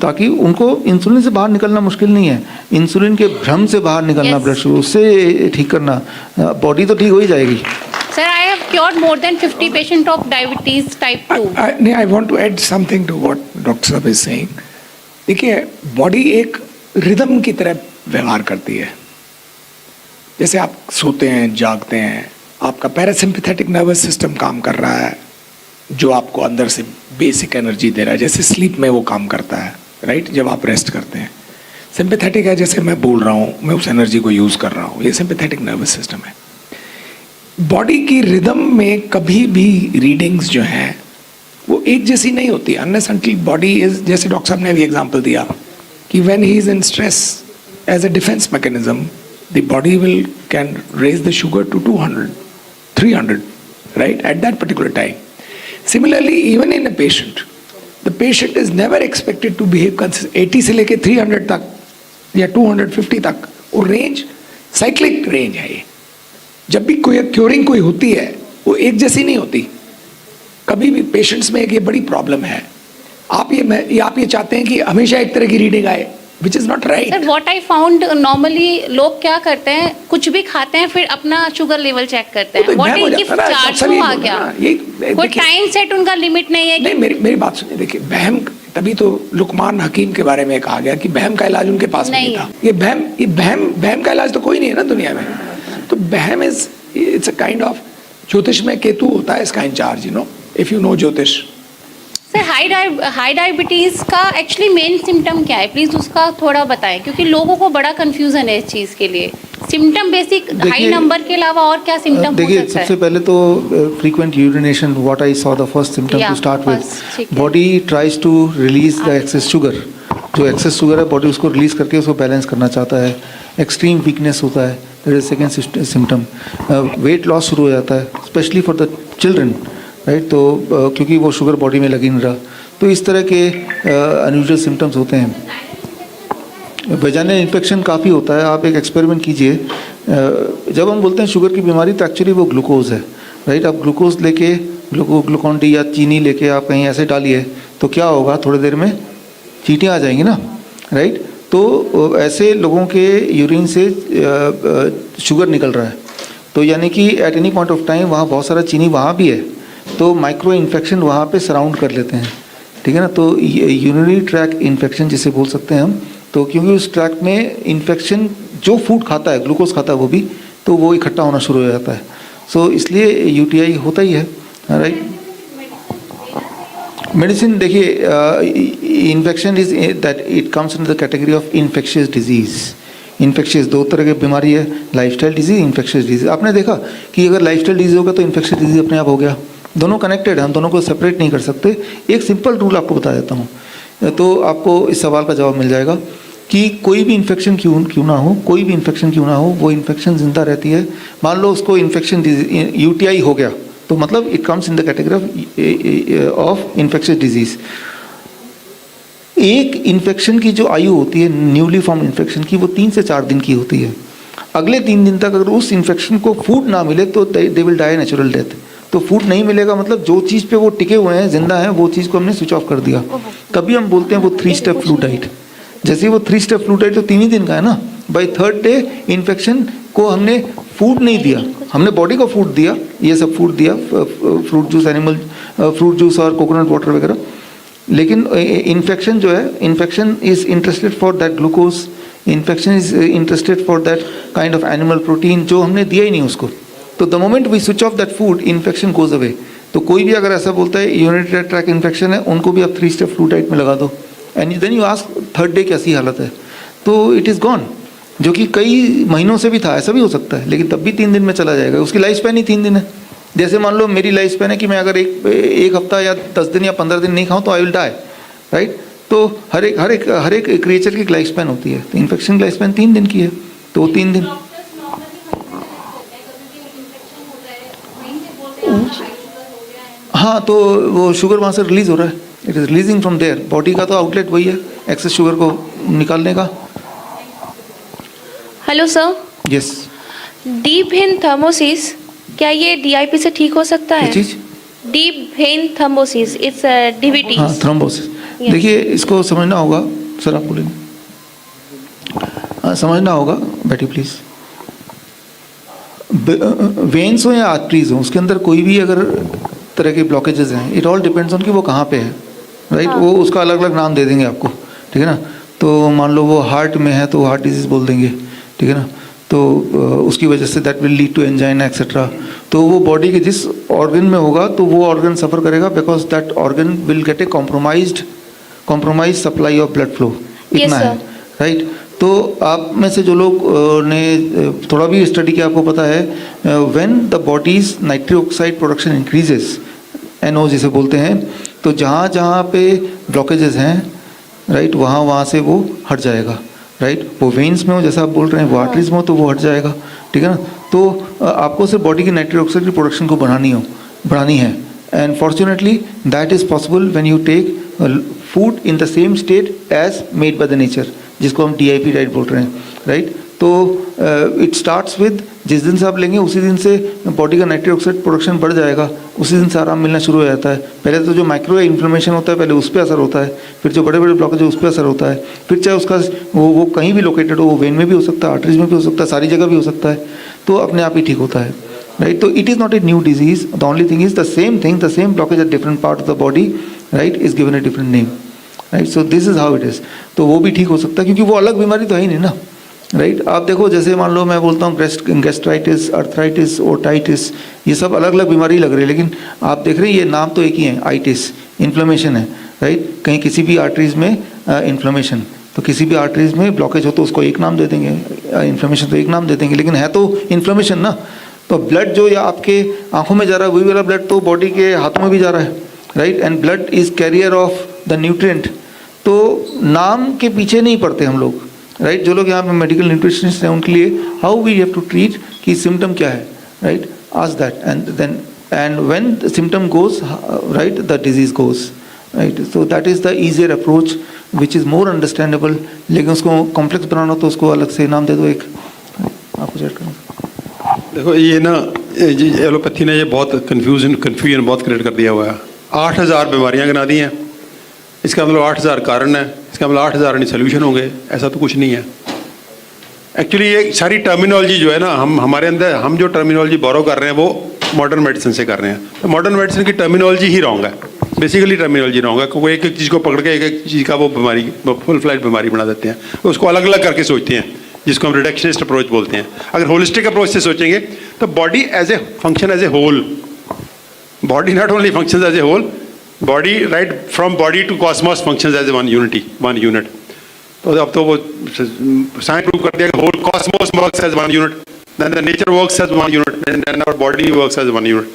ताकि उनको इंसुलिन से बाहर निकलना मुश्किल नहीं है, इंसुलिन के भ्रम से बाहर निकलना, ब्लड शुगर उससे ठीक करना, बॉडी तो ठीक हो ही जाएगी। Sir, I have cured more than 50 patients of diabetes type 2. I want to add something to what Dr. Saab is saying. देखिए बॉडी एक रिदम की तरह व्यवहार करती है। जैसे आप सोते हैं, जागते हैं, आपका पैरासिम्पैथेटिक नर्वस सिस्टम काम कर रहा है, जो आपको अंदर से बेसिक एनर्जी दे रहा है। जैसे स्लीप में वो काम करता है, राइट, जब आप रेस्ट करते हैं। सिंपैथेटिक है, जैसे मैं बोल रहा हूँ, मैं उस एनर्जी को यूज़ कर रहा हूँ, ये सिंपैथेटिक नर्वस सिस्टम है। बॉडी की रिदम में कभी भी रीडिंग्स जो हैं वो एक जैसी नहीं होती, अनलेस अनटिल बॉडी इज, जैसे डॉक्टर साहब ने भी एग्जांपल दिया कि when he is in stress as a defence mechanism, the body will can raise the sugar to 200, 300, right, at that particular time. Similarly even in a patient, the patient is never expected to behave consistent 80 से लेके 300 तक या 250 तक, वो range cyclic range है। ये जब भी कोई क्योरिंग कोई होती है वो एक जैसी नहीं होती। कभी भी पेशेंट्स में एक ये बड़ी प्रॉब्लम है, आप ये चाहते हैं कि हमेशा एक तरह की रीडिंग आए, which is not right. Sir, what I found normally लोग क्या करते हैं, कुछ भी खाते हैं फिर अपना शुगर लेवल चेक करते हैं। What is if चार्ज हुआ क्या? कोई टाइम सेट उनका लिमिट नहीं है। नहीं, मेरी बात सुनिए। देखिए बहम, तभी तो लुकमान हकीम के बारे में कहा गया कि बहम का इलाज उनके पास नहीं था। ये बहम का इलाज तो कोई नहीं है ना दुनिया में। तो बहम इट्स अ काइंड ऑफ, ज्योतिष में केतु होता है इसका इंचार्ज, इफ यू नो ज्योतिष। सर हाई डायबिटीज का एक्चुअली मेन सिम्टम क्या है, प्लीज उसका थोड़ा बताएं, क्योंकि लोगों को बड़ा कंफ्यूजन है इस चीज के लिए। सिम्टम बेसिक हाई नंबर के अलावा और क्या सिम्टम हो सकता है? सबसे पहले तो frequent urination, what I saw the first symptom to start with. Body tries to release the excess sugar, जो एक्सेस शुगर है बॉडी उसको रिलीज करके उसको बैलेंस करना चाहता है। एक्सट्रीम वीकनेस होता है, that is second symptom. Weight loss शुरू हो जाता है, specially for the children, right, तो क्योंकि वो शुगर बॉडी में लगी नहीं रहा। तो इस तरह के अनयूजुअल सिम्टम्स होते हैं। वजाइनल इन्फेक्शन काफ़ी होता है। आप एक एक्सपेरिमेंट कीजिए, जब हम बोलते हैं शुगर की बीमारी तो एक्चुअली वो ग्लूकोज है, राइट। आप ग्लूकोज लेके ग्लूकोन डी या चीनी लेके आप कहीं ऐसे डालिए तो क्या होगा, थोड़ी देर में चींटियाँ आ जाएंगी ना, राइट। तो ऐसे लोगों के यूरिन से शुगर निकल रहा है, तो यानी कि at any point of time वहाँ बहुत सारा चीनी वहाँ भी है, तो माइक्रो इन्फेक्शन वहाँ पे सराउंड कर लेते हैं, ठीक है ना। तो यूरिनरी ट्रैक इन्फेक्शन जिसे बोल सकते हैं हम, तो क्योंकि उस ट्रैक में इन्फेक्शन जो फूड खाता है, ग्लूकोज खाता है वो भी, तो वो इकट्ठा होना शुरू हो जाता है। सो इसलिए यूटीआई होता ही है, राइट। मेडिसिन देखिए, infection is that it comes in the category of infectious disease. Infectious दो तरह की बीमारी है, लाइफस्टाइल डिजीज, इन्फेक्शियस डिजीज। आपने देखा कि अगर लाइफस्टाइल डिजीज होगा तो इन्फेक्शियस डिजीज अपने आप हो गया, दोनों कनेक्टेड है, हम दोनों को सेपरेट नहीं कर सकते। एक सिंपल रूल आपको बता देता हूँ तो आपको इस सवाल का जवाब मिल जाएगा कि कोई भी इन्फेक्शन क्यों ना हो, कोई भी इन्फेक्शन क्यों ना हो, वो इन्फेक्शन जिंदा रहती है। मान लो उसको इन्फेक्शन यूटीआई हो गया तो मतलब it comes in the category of infectious disease. एक इन्फेक्शन की जो आयु होती है न्यूली फॉर्म इन्फेक्शन की, वो 3 से 4 दिन की होती है। अगले 3 दिन तक अगर उस इन्फेक्शन को फूड ना मिले तो they will die natural death. तो फूड नहीं मिलेगा मतलब जो चीज़ पे वो टिके हुए हैं, जिंदा है, वो चीज़ को हमने स्विच ऑफ कर दिया। तभी हम बोलते हैं वो 3 स्टेप फ्लू डाइट। जैसे वो 3 स्टेप फ्लू डाइट तो 3 ही दिन का है ना, बाई 3rd डे इन्फेक्शन को हमने फूड नहीं दिया, हमने बॉडी को फूड दिया, ये सब फूड दिया, fruit juice, animal fruit juice और कोकोनट वाटर वगैरह। लेकिन इन्फेक्शन जो है, infection is interested for that glucose, infection is interested for that kind of animal protein जो हमने दिया ही नहीं उसको। तो the moment we switch off that food, infection goes away. तो कोई भी अगर ऐसा बोलता है यूरिनरी ट्रैक्ट इन्फेक्शन है, उनको भी आप 3 स्टेप फ्लू डाइट में लगा दो and then you ask 3rd day कैसी हालत है, तो इट इज़ गॉन। जो कि कई महीनों से भी था, ऐसा भी हो सकता है, लेकिन तब भी 3 दिन में चला जाएगा। उसकी लाइफ स्पैन ही 3 दिन है। जैसे मान लो मेरी लाइफ स्पैन है कि मैं अगर एक हफ्ता या 10 दिन या 15 दिन नहीं खाऊं तो आई विल डाई, राइट। तो हर एक क्रिएचर की लाइफ स्पैन होती है। तो इन्फेक्शन की लाइफ स्पैन 3 दिन की है, तो वो 3 दिन। हाँ, तो वो शुगर वहाँ से रिलीज हो रहा है, it is releasing from there. Body का तो आउटलेट वही है एक्सेस शुगर को निकालने का। Hello sir. Yes. Deep vein thrombosis, क्या ये डीआईपी से ठीक हो सकता है? चीज deep vein thrombosis, it's DVT. हाँ, थ्रोम्बोसिस। देखिए इसको समझना होगा, सर आप बोलेंगे। हाँ, समझना होगा, बैठिए प्लीज। वेन्स हो या आर्टरीज हो, उसके अंदर कोई भी अगर तरह के ब्लॉकेजेस हैं, इट ऑल डिपेंड्स ऑन कि वो कहाँ पे है, राइट। वो उसका अलग अलग नाम दे देंगे आपको, ठीक है ना। तो मान लो वो हार्ट में है तो हार्ट डिजीज बोल देंगे, ठीक है ना। तो उसकी वजह से that will lead to angina etcetera. तो वो बॉडी के जिस ऑर्गन में होगा तो वो ऑर्गन सफ़र करेगा, because that organ will get A compromise supply of blood flow, इतना है, राइट। तो आप में से जो लोग ने थोड़ा भी स्टडी किया, आपको पता है when the bodies nitric oxide production increases, NO जिसे बोलते हैं, तो जहाँ जहाँ पे ब्लॉकेजेस हैं, राइट, वहाँ से वो हट जाएगा, राइट। वो वेन्स में हो जैसा आप बोल रहे हैं, वो आर्टरीज में हो तो वो हट जाएगा, ठीक है ना। तो आपको सिर्फ बॉडी की नाइट्रिक ऑक्साइड की प्रोडक्शन को बढ़ानी है। And fortunately that is possible when you take food in the same state as made by the nature, जिसको हम DIP डाइट बोल रहे हैं, राइट। तो इट स्टार्ट्स विद, जिस दिन से आप लेंगे उसी दिन से बॉडी का नाइट्रिक ऑक्साइड प्रोडक्शन बढ़ जाएगा, उसी दिन से आराम मिलना शुरू हो जाता है। पहले तो जो माइक्रो इन्फ्लेमेशन होता है पहले उस पर असर होता है, फिर जो बड़े बड़े ब्लॉकेज है उस पर असर होता है, फिर चाहे उसका वो कहीं भी लोकेटेड हो, वो वेन में भी हो सकता है, आर्टरीज में भी हो सकता है, सारी जगह भी हो सकता है, तो अपने आप ही ठीक होता है, राइट। तो it is not a new disease, the only thing is the same thing, the same blockage at different part of the body, right, is given a different name, right. So this is how it is. तो वो भी ठीक हो सकता है क्योंकि वो अलग बीमारी तो है ही नहीं ना, राइट। आप देखो जैसे मान लो मैं बोलता हूँ गैस्ट्राइटिस, अर्थराइटिस, ओटाइटिस, ये सब अलग अलग बीमारी लग रही है, लेकिन आप देख रहे हैं ये नाम तो एक ही है, आइटिस, इन्फ्लेमेशन है, राइट। कहीं किसी भी आर्टरीज में इन्फ्लेमेशन, तो किसी भी आर्टरीज में ब्लॉकेज हो तो उसको एक नाम दे देंगे, इन्फ्लेमेशन तो एक नाम दे देंगे, लेकिन है तो इन्फ्लेमेशन ना। तो ब्लड जो या आपके आंखों में जा रहा है वही वाला ब्लड तो बॉडी के हाथों में भी जा रहा है, right. And blood is carrier of the nutrient. तो नाम के पीछे नहीं पड़ते हम लोग, राइट। जो लोग यहाँ पे मेडिकल न्यूट्रिशनिस्ट हैं उनके लिए how we have to treat कि सिम्टम क्या है, right, ask that and when the symptom goes, right, the disease goes, right. So that is the easier approach which is more understandable. लेकिन उसको complex बनाना तो उसको अलग से नाम दे दो एक, आपको चेक करना। देखो ये ना एलोपैथी ने ये बहुत कन्फ्यूजन बहुत क्रिएट कर दिया हुआ है। 8000 बीमारियां गिना दी हैं, इसका मतलब 8000 कारण है, इसका मतलब 8000 नहीं सोल्यूशन होंगे, ऐसा तो कुछ नहीं है। एक्चुअली ये सारी टर्मिनोलॉजी जो है ना, हम जो टर्मिनोलॉजी बोरो कर रहे हैं वो मॉडर्न मेडिसिन से कर रहे हैं। तो मॉडर्न मेडिसिन की टर्मिनोलॉजी ही रॉन्ग है, बेसिकली टर्मिनोलॉजी रॉन्ग है, क्योंकि एक एक चीज़ को पकड़ के एक एक चीज़ का वो बीमारी फुल फ्लैश बीमारी बना देते हैं, उसको अलग अलग करके सोचते हैं, जिसको हम रिडक्शनिस्ट अप्रोच बोलते हैं। अगर होलिस्टिक अप्रोच से सोचेंगे तो body as a function as a whole, body not only function as a whole, body right from body to cosmos functions as one unit. तो अब तो वो साइंस प्रूव कर दिया कि whole cosmos works as one unit, then the nature works as one unit, then our body works as one unit.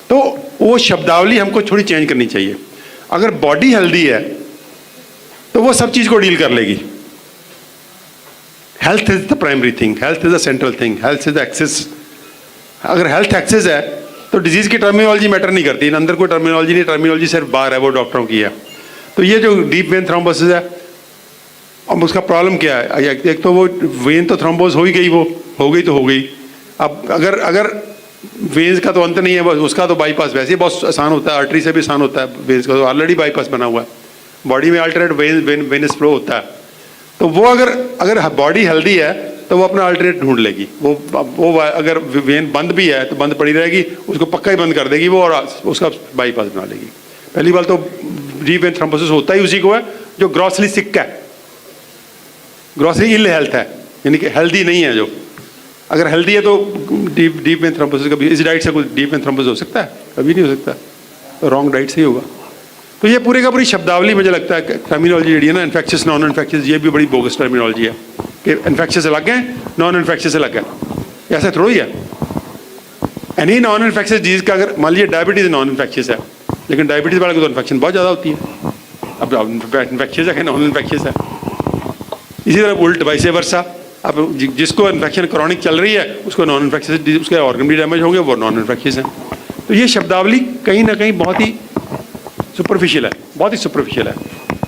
तो वो शब्दावली हमको थोड़ी चेंज करनी चाहिए। अगर बॉडी हेल्दी है तो वो सब चीज को डील कर लेगी। Health is the primary thing, health is the central thing, health is the access. अगर हेल्थ एक्सेस है तो डिजीज की टर्मिनोलॉजी मैटर नहीं करती, अंदर कोई टर्मिनोलॉजी नहीं, टर्मिनोलॉजी सिर्फ बाहर है, वो डॉक्टरों की है। तो ये जो डीप वेन थ्रोम्बोसिस है, अब उसका प्रॉब्लम क्या है? एक तो वो वेन तो थ्रोम्बोस हो ही गई, वो हो गई तो हो गई। अब अगर वेन्स का तो अंत नहीं है, बस उसका तो बाईपास वैसे ही बहुत आसान होता है, आर्टरी से भी आसान होता है, वेन्स का तो ऑलरेडी बाईपास बना हुआ है, बॉडी में अल्टरनेट वेनस फ्लो होता है। तो वो अगर बॉडी हेल्दी है तो वो अपना अल्टरनेट ढूंढ लेगी। वो अगर वेन बंद भी है तो बंद पड़ी रहेगी, उसको पक्का ही बंद कर देगी वो, और उसका बाईपास बना लेगी। पहली बात तो डीप वेन थ्रोम्बोसिस होता ही उसी को है जो ग्रॉसली सिक है, ग्रॉसली इल हेल्थ है, यानी कि हेल्दी नहीं है। जो अगर हेल्दी है तो डीप वेन थ्रोम्बोसिस कभी इस डाइट से कोई डीप वेन थ्रोम्बोसिस हो सकता है? कभी नहीं हो सकता, तो रॉन्ग डाइट से ही होगा। तो ये पूरी का पूरी शब्दावली मुझे लगता है टर्मिनोलॉजी जी है ना, इन्फेक्शियस नॉन इन्फेक्शियस, ये भी बड़ी बोगस टर्मिनोलॉजी है कि इन्फेक्शियस अलग है, नॉन इन्फेक्शियस अलग है। ऐसा थोड़ा ही है। एनी नॉन इन्फेक्शियस डिजीज का, अगर मान लीजिए डायबिटीज नॉन इन्फेक्शियस है, लेकिन डायबिटीज वाले को तो इन्फेक्शन बहुत ज़्यादा होती है। अब इन्फेक्शियस है कि नॉन इन्फेक्शियस है? इसी तरह उल्ट वैसे वर्षा, अब जिसको इन्फेक्शन क्रॉनिक चल रही है उसको नॉन इन्फेक्शियस, उसके ऑर्गन भी डैमेज होंगे, वो नॉन इन्फेक्शियस है। तो ये शब्दावली कहीं ना कहीं बहुत ही सुपरफिशियल है, बहुत ही सुपरफिशियल है।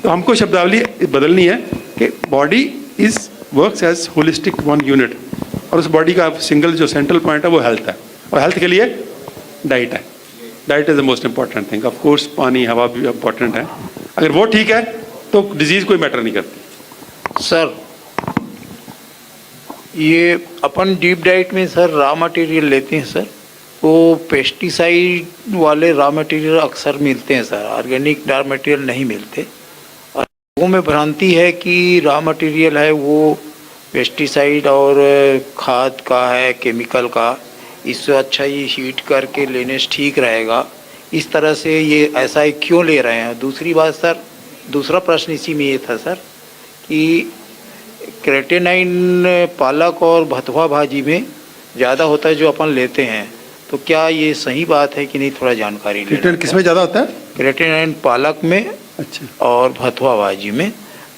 तो हमको शब्दावली बदलनी है कि body is works as holistic one unit, और उस बॉडी का सिंगल जो सेंट्रल पॉइंट है वो हेल्थ है, और हेल्थ के लिए डाइट है। Diet is the most important thing. Of course पानी हवा भी इंपॉर्टेंट है, अगर वो ठीक है तो डिजीज कोई मैटर नहीं करती। सर ये अपन डीप डाइट में सर रॉ मटेरियल लेते हैं सर, वो पेस्टिसाइड वाले रॉ मटेरियल अक्सर मिलते हैं सर, ऑर्गेनिक रॉ मटेरियल नहीं मिलते। और लोगों में भ्रांति है कि रॉ मटेरियल है वो पेस्टिसाइड और खाद का है, केमिकल का, इससे अच्छा ये हीट करके लेने से ठीक रहेगा। इस तरह से ये ऐसा ही क्यों ले रहे हैं? दूसरी बात सर, दूसरा प्रश्न इसी में ये था सर कि क्रेटेनाइन पालक और भथुआ भाजी में ज़्यादा होता है जो अपन लेते हैं, तो क्या ये सही बात है कि नहीं? थोड़ा जानकारी क्रेटेनाइन किस में ज़्यादा होता है? क्रेटेनाइन पालक में, अच्छा, और भथुआ भाजी में,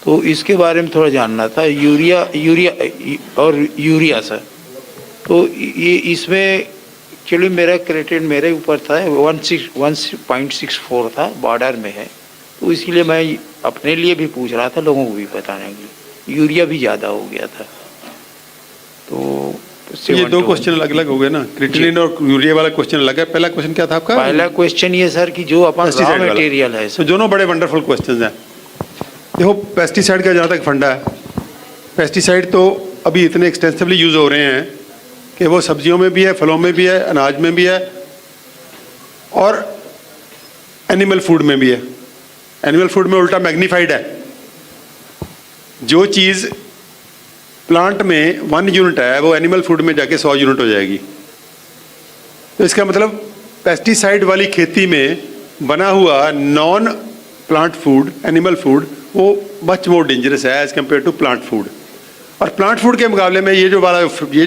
तो इसके बारे में थोड़ा जानना था। यूरिया सर, तो ये इसमें एक्चुअली मेरा क्रेटेन मेरे ऊपर था 1.64 था, बॉर्डर में है, तो इसीलिए मैं अपने लिए भी पूछ रहा था, लोगों को भी बताने के लिए। यूरिया भी ज़्यादा हो गया था, तो ये दो क्वेश्चन अलग अलग हो गए ना, क्रिएटिनिन और यूरिया वाला क्वेश्चन अलग है। पहला क्वेश्चन क्या था आपका? पहला क्वेश्चन ये सर कि जो अपन रॉ मटेरियल है, तो दोनों बड़े वंडरफुल क्वेश्चंस हैं। देखो पेस्टिसाइड का जहाँ तक फंडा है, पेस्टिसाइड तो अभी इतने एक्सटेंसिवली यूज हो रहे हैं कि वो सब्जियों में भी है, फलों में भी है, अनाज में भी है, और एनिमल फूड में भी है। एनिमल फूड में उल्टा मैग्नीफाइड है। जो चीज़ प्लांट में 1 यूनिट है वो एनिमल फूड में जाके 100 यूनिट हो जाएगी। तो इसका मतलब पेस्टिसाइड वाली खेती में बना हुआ non plant food, animal food, वो मच मोर डेंजरस है as compare to plant food. और प्लांट फूड के मुकाबले में ये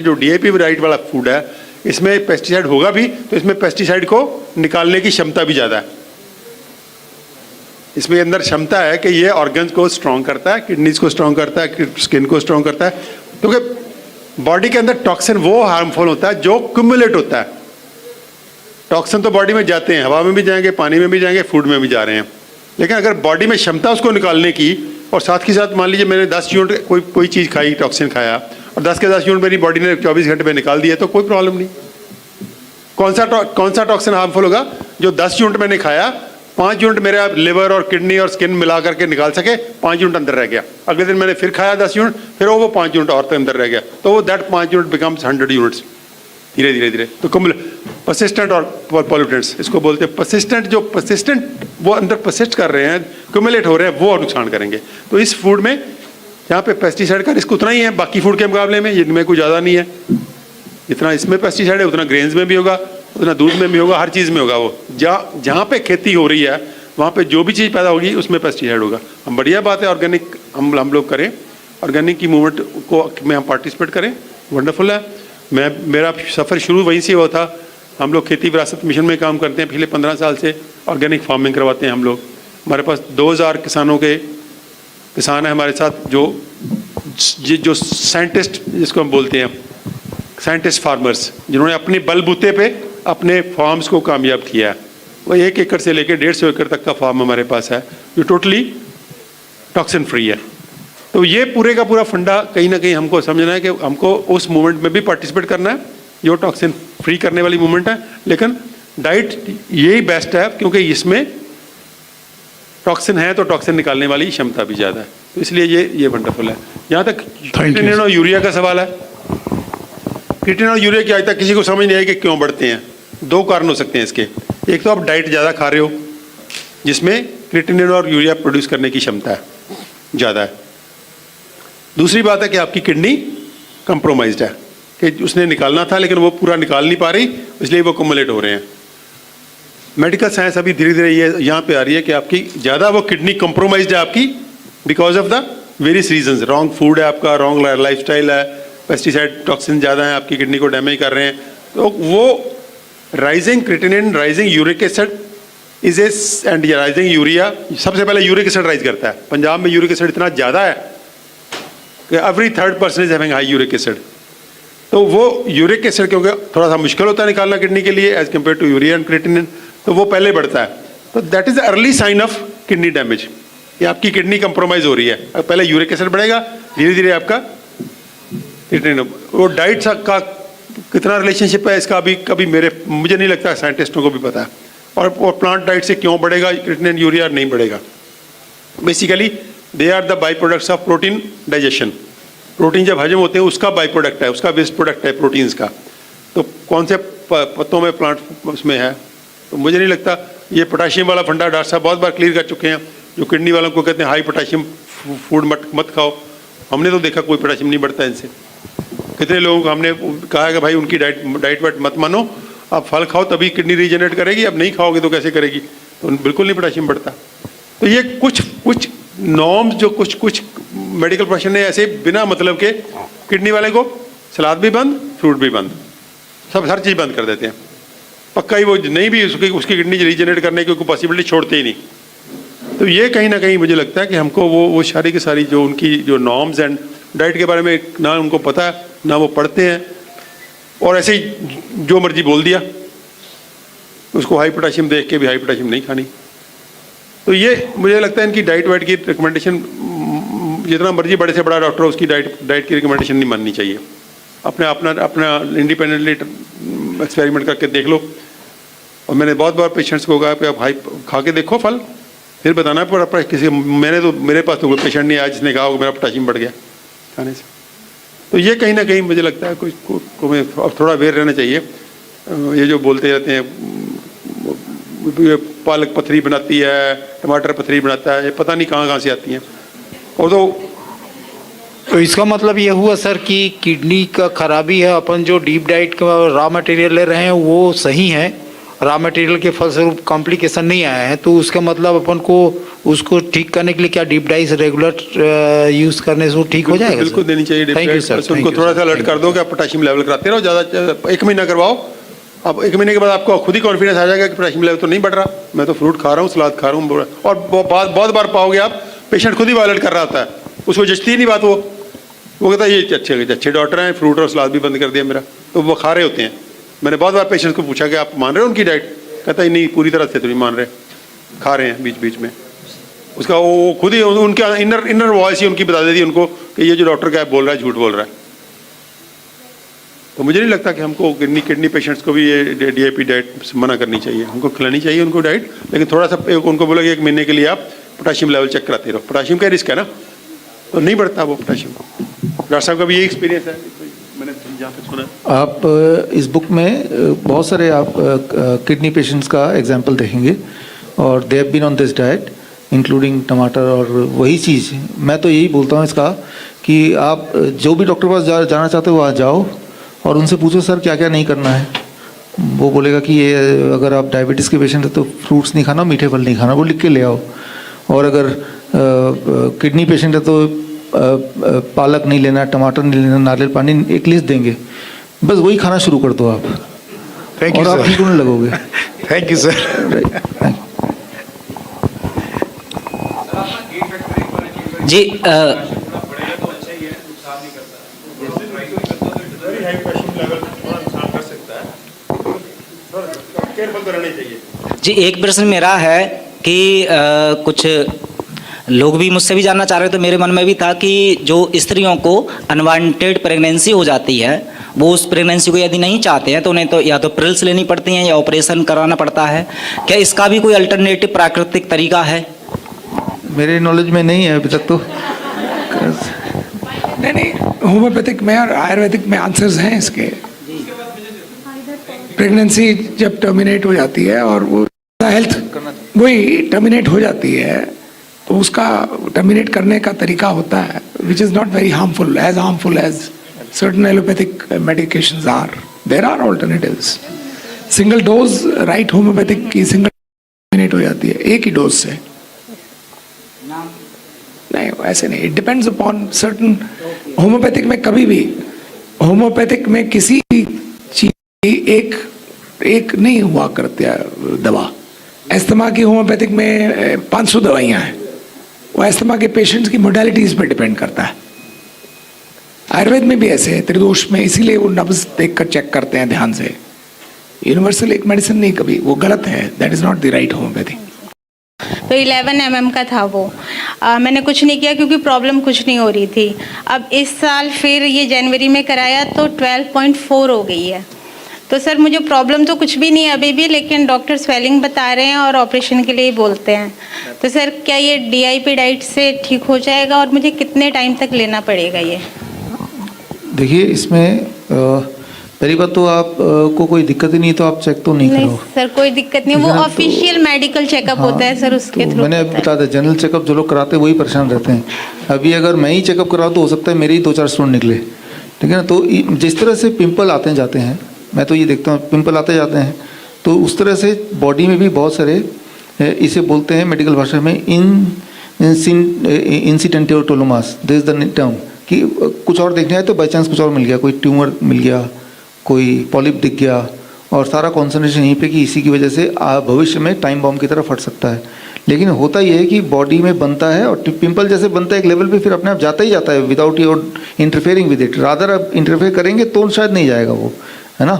जो डीएपी राइट वाला फूड है, इसमें पेस्टिसाइड होगा भी, तो इसमें पेस्टिसाइड को निकालने की क्षमता भी ज़्यादा है। इसमें अंदर क्षमता है कि ये ऑर्गन्स को स्ट्रॉन्ग करता है, किडनीज को स्ट्रॉन्ग करता है, स्किन को स्ट्रॉन्ग करता है, क्योंकि बॉडी के अंदर टॉक्सिन वो हार्मफुल होता है जो क्यूमुलेट होता है। टॉक्सिन तो बॉडी में जाते हैं, हवा में भी जाएंगे, पानी में भी जाएंगे, फूड में भी जा रहे हैं, लेकिन अगर बॉडी में क्षमता उसको निकालने की, और साथ के साथ मान लीजिए मैंने 10 यूनिट कोई चीज़ खाई, टॉक्सिन खाया, और 10 के 10 यूनिट मेरी बॉडी ने 24 घंटे में निकाल दिया, तो कोई प्रॉब्लम नहीं। कौन सा टॉक्सिन हार्मफुल होगा? जो 10 यूनिट मैंने खाया, 5 यूनिट मेरे लिवर और किडनी और स्किन मिला करके निकाल सके, 5 यूनिट अंदर रह गया। अगले दिन मैंने फिर खाया 10 यूनिट, फिर वो 5 यूनिट और अंदर रह गया, तो वो दैट 5 यूनिट बिकम्स 100 यूनिट्स धीरे धीरे धीरे। तो परसिस्टेंट और पॉल्यूटेंट्स इसको बोलते हैं। परसिस्टेंट वो अंदर परसिस्ट कर रहे हैं, क्यूमुलेट हो रहे हैं, वो नुकसान करेंगे। तो इस फूड में यहाँ पे पेस्टिसाइड का रिस्क उतना ही है बाकी फूड के मुकाबले में, इनमें कोई ज़्यादा नहीं है। जितना इसमें पेस्टिसाइड है उतना ग्रेन्स में भी होगा, उतना दूध में भी होगा, हर चीज़ में होगा। वो जहाँ पे खेती हो रही है वहाँ पे जो भी चीज़ पैदा होगी उसमें पेस्टिसाइड होगा। हम बढ़िया बात है ऑर्गेनिक हम लोग करें, ऑर्गेनिक की मूवमेंट को में हम पार्टिसिपेट करें, वंडरफुल है। मेरा सफ़र शुरू वहीं से हुआ था। हम लोग खेती विरासत मिशन में काम करते हैं, पिछले 15 साल से ऑर्गेनिक फार्मिंग करवाते हैं हम लोग। हमारे पास 2000 किसान हैं हमारे साथ, जो साइंटिस्ट जिसको हम बोलते हैं, साइंटिस्ट फार्मर्स, जिन्होंने अपने बलबूते पे अपने फार्म्स को कामयाब किया है। वो 1 एकड़ से लेकर 150 एकड़ तक का फार्म हमारे पास है जो टोटली टॉक्सिन फ्री है। तो ये पूरे का पूरा फंडा कहीं ना कहीं हमको समझना है कि हमको उस मूवमेंट में भी पार्टिसिपेट करना है जो टॉक्सिन फ्री करने वाली मूवमेंट है। लेकिन डाइट यही बेस्ट है क्योंकि इसमें टॉक्सिन है तो टॉक्सिन निकालने वाली क्षमता भी ज़्यादा है, तो इसलिए ये वंडरफुल है। यहाँ तक क्रिएटिनिन और यूरिया का सवाल है, क्रिएटिनिन और यूरिया की आज तक किसी को समझ नहीं आई कि क्यों बढ़ते हैं। 2 कारण हो सकते हैं इसके। एक तो आप डाइट ज़्यादा खा रहे हो जिसमें क्रिएटिनिन और यूरिया प्रोड्यूस करने की क्षमता है ज़्यादा है। दूसरी बात है कि आपकी किडनी कंप्रोमाइज्ड है कि उसने निकालना था लेकिन वो पूरा निकाल नहीं पा रही, इसलिए वो कम्युलेट हो रहे हैं। मेडिकल साइंस अभी धीरे धीरे ये यहाँ पे आ रही है कि आपकी ज़्यादा वो किडनी कंप्रोमाइज्ड है आपकी because of the various reasons. Wrong food है आपका, रॉन्ग लाइफस्टाइल है, पेस्टिसाइड टॉक्सिन ज़्यादा है आपकी किडनी को डैमेज कर रहे हैं। तो वो rising creatinine, rising uric acid and rising urea, सबसे पहले यूरिक एसिड राइज करता है। पंजाब में यूरिक एसिड इतना ज़्यादा है कि every 3rd person is having high uric acid. तो वो यूरिक एसिड क्योंकि थोड़ा सा मुश्किल होता है निकालना किडनी के लिए as compare to urea and creatinine, तो वो पहले बढ़ता है। तो that is the early sign of kidney damage कि आपकी किडनी कंप्रोमाइज हो रही है। पहले यूरिक एसिड बढ़ेगा, धीरे धीरे आपका क्रिएटिनिन। वो डाइट का कितना रिलेशनशिप है इसका अभी कभी मुझे नहीं लगता साइंटिस्टों को भी पता है। और प्लांट डाइट से क्यों बढ़ेगा क्रिएटिनिन यूरिया नहीं बढ़ेगा। Basically they are the by products of protein digestion. Protein जब हजम होते हैं उसका बाई प्रोडक्ट है, उसका वेस्ट प्रोडक्ट है प्रोटीन्स का। तो कौन से पत्तों में प्लांट उसमें है, तो मुझे नहीं लगता। ये पोटाशियम वाला फंडा डॉक्टर साहब बहुत बार क्लियर कर चुके हैं, जो किडनी वालों को कहते हैं हाई पोटाशियम फूड मत खाओ। हमने तो देखा कोई पोटाशियम नहीं बढ़ता इनसे। कितने लोगों को हमने कहा है कि भाई उनकी डाइट वाइट मत मानो, आप फल खाओ तभी किडनी रीजनरेट करेगी, अब नहीं खाओगे तो कैसे करेगी। तो बिल्कुल नहीं पोटाशियम बढ़ता। तो ये कुछ नॉर्म्स जो कुछ मेडिकल प्रोफेशन ने ऐसे बिना मतलब के किडनी वाले को सलाद भी बंद, फ्रूट भी बंद, सब हर चीज़ बंद कर देते हैं। पक्का ही वो नहीं भी उसकी किडनी रीजनरेट करने की कोई पॉसिबिलिटी छोड़ते ही नहीं। तो ये कहीं ना कहीं मुझे लगता है कि हमको वो सारी की सारी जो उनकी जो नॉर्म्स एंड डाइट के बारे में ना उनको पता है ना वो पढ़ते हैं, और ऐसे ही जो मर्जी बोल दिया। उसको हाई पोटाशियम देख के भी हाई पोटाशियम नहीं खानी। तो ये मुझे लगता है इनकी डाइट वाइट की रिकमेंडेशन जितना मर्जी बड़े से बड़ा डॉक्टर हो उसकी डाइट की रिकमेंडेशन नहीं माननी चाहिए। अपना इंडिपेंडेंटली एक्सपेरिमेंट करके देख लो। और मैंने बहुत बार पेशेंट्स को कहा कि आप हाई खा के देखो फल, फिर बताना पर किसी मेरे पास तो कोई पेशेंट नहीं आया जिसने कहा कि मेरा पोटाशियम बढ़ गया खाने से। तो ये कहीं ना कहीं मुझे लगता है को में थोड़ा अवेयर रहना चाहिए। ये जो बोलते रहते हैं पालक पथरी बनाती है, टमाटर पथरी बनाता है, ये पता नहीं कहाँ से आती हैं। और तो इसका मतलब ये हुआ सर कि किडनी का खराबी है, अपन जो डीप डाइट का रॉ मटेरियल ले रहे हैं वो सही है, रॉ मटेरियल के फलस्वरूप कॉम्प्लिकेशन नहीं आए हैं, तो उसका मतलब अपन को उसको ठीक करने के लिए क्या डीप डाइट रेगुलर यूज करने से वो ठीक हो जाएगा? बिल्कुल देनी चाहिए। Thank you sir. उनको थोड़ा सा अलर्ट कर दो कि आप पोटाशियम लेवल कराते रहो, ज़्यादा 1 महीना करवाओ। अब 1 महीने के बाद आपको खुद ही कॉन्फिडेंस आ जाएगा कि पोटाशियम लेवल तो नहीं बढ़ रहा, मैं तो फ्रूट खा रहा हूँ, सलाद खा रहा हूँ। और बहुत बार पाओगे आप पेशेंट खुद ही वायलेट कर रहा होता है, उसको जचती ही नहीं बात। वो कहता है ये अच्छे डॉक्टर हैं, फ्रूट और सलाद भी बंद कर दिया मेरा, तो वो खा रहे होते हैं। मैंने बहुत बार पेशेंट को पूछा कि आप मान रहे हो उनकी डाइट, कहता है नहीं पूरी तरह से तो नहीं मान रहे, खा रहे हैं बीच बीच में। उसका वो खुद ही उनका इनर वॉइस ही उनकी बता देती है उनको कि ये जो डॉक्टर क्या बोल रहा है झूठ बोल रहा है। तो मुझे नहीं लगता कि हमको किडनी पेशेंट्स को भी ये डीआईपी डाइट मना करनी चाहिए, हमको खिलानी चाहिए उनको डाइट, लेकिन थोड़ा सा उनको बोला कि 1 महीने के लिए आप पोटाशियम लेवल चेक कराते रहो। पोटाशियम का रिस्क है ना, तो नहीं बढ़ता वो पोटाशियम। डॉक्टर साहब का भी यही एक्सपीरियंस है, मैंने जहाँ पे सुना। आप इस बुक में बहुत सारे आप किडनी पेशेंट्स का एग्जाम्पल देखेंगे और they have been on this diet including टमाटर। और वही चीज़ मैं तो यही बोलता हूँ इसका कि आप जो भी डॉक्टर के पास जाना चाहते हो वहाँ जाओ और उनसे पूछो सर क्या क्या नहीं करना है, वो बोलेगा कि ये अगर आप डायबिटीज़ के पेशेंट है तो फ्रूट्स नहीं खाना, मीठे फल नहीं खाना, वो लिख के ले आओ। और अगर किडनी पेशेंट है तो पालक नहीं लेना, टमाटर नहीं लेना, नारियल पानी, एक लिस्ट देंगे, बस वही खाना शुरू कर दो आप, थैंक यू और आप ठीक होने लगोगे। Thank you sir. जी जी एक प्रश्न मेरा है कि कुछ लोग भी मुझसे भी जानना चाह रहे थे, मेरे मन में भी था कि जो स्त्रियों को अनवांटेड प्रेगनेंसी हो जाती है, वो उस प्रेगनेंसी को यदि नहीं चाहते हैं तो उन्हें तो या तो पिल्स लेनी पड़ती हैं या ऑपरेशन कराना पड़ता है। क्या इसका भी कोई अल्टरनेटिव प्राकृतिक तरीका है? मेरे नॉलेज में नहीं है अभी तक तो। नहीं, होम्योपैथिक में और आयुर्वेदिक में आंसर्स हैं इसके। प्रेगनेंसी जब टर्मिनेट हो जाती है और वो हेल्थ वही टर्मिनेट हो जाती है, तो उसका टर्मिनेट करने का तरीका होता है which is not very harmful as certain allopathic medications are. There are alternatives. Single dose right homeopathic की सिंगल टर्मिनेट हो जाती है एक ही डोज से। नहीं, ऐसे नहीं, it depends upon certain. Homeopathic में कभी भी, होम्योपैथिक में किसी चीज एक नहीं हुआ करती दवा। एस्थमा की होम्योपैथिक में 500 दवाइयाँ हैं, वो एस्थमा के पेशेंट्स की मोडालिटीज़ पर डिपेंड करता है। आयुर्वेद में भी ऐसे है, त्रिदोष में, इसीलिए वो नब्ज देखकर चेक करते हैं ध्यान से। यूनिवर्सल एक मेडिसिन नहीं, कभी वो गलत है, that is not the right homeopathy. तो 11 mm का था वो। मैंने कुछ नहीं किया क्योंकि प्रॉब्लम कुछ नहीं हो रही थी। अब इस साल फिर ये जनवरी में कराया तो 12.4 हो गई है। तो सर मुझे प्रॉब्लम तो कुछ भी नहीं है अभी भी, लेकिन डॉक्टर स्वेलिंग बता रहे हैं और ऑपरेशन के लिए बोलते हैं। तो सर क्या ये DIP डाइट से ठीक हो जाएगा और मुझे कितने टाइम तक लेना पड़ेगा ये? देखिए, इसमें पहली बात तो आप को कोई दिक्कत ही नहीं तो आप चेक तो नहीं करो। सर कोई दिक्कत नहीं, वो ऑफिशियल मेडिकल चेकअप होता है सर, उसके थ्रू। मैंने अभी बता दिया, जनरल चेकअप जो लोग कराते हैं वही परेशान रहते हैं। अभी अगर मैं ही चेकअप कराऊँ तो हो सकता है मेरे ही 2-4 स्टोन निकले, ठीक है ना। तो जिस तरह से पिंपल आते हैं जाते हैं, मैं तो ये देखता हूँ पिंपल आते जाते हैं, तो उस तरह से बॉडी में भी बहुत सारे, इसे बोलते हैं मेडिकल भाषा में इंसिडेंटियोटोलोमास, दिस इज द टर्म, कि कुछ और देखने आए तो बाई चांस कुछ और मिल गया, कोई ट्यूमर मिल गया, कोई पॉलिप दिख गया, और सारा कॉन्सेंट्रेशन यहीं पे कि इसी की वजह से भविष्य में टाइम बॉम्ब की तरह फट सकता है। लेकिन होता ये है कि बॉडी में बनता है और पिंपल जैसे बनता है एक लेवल पे, फिर अपने आप जाता ही जाता है without your interfering with it. Rather आप इंटरफेयर करेंगे तो शायद नहीं जाएगा वो, है ना।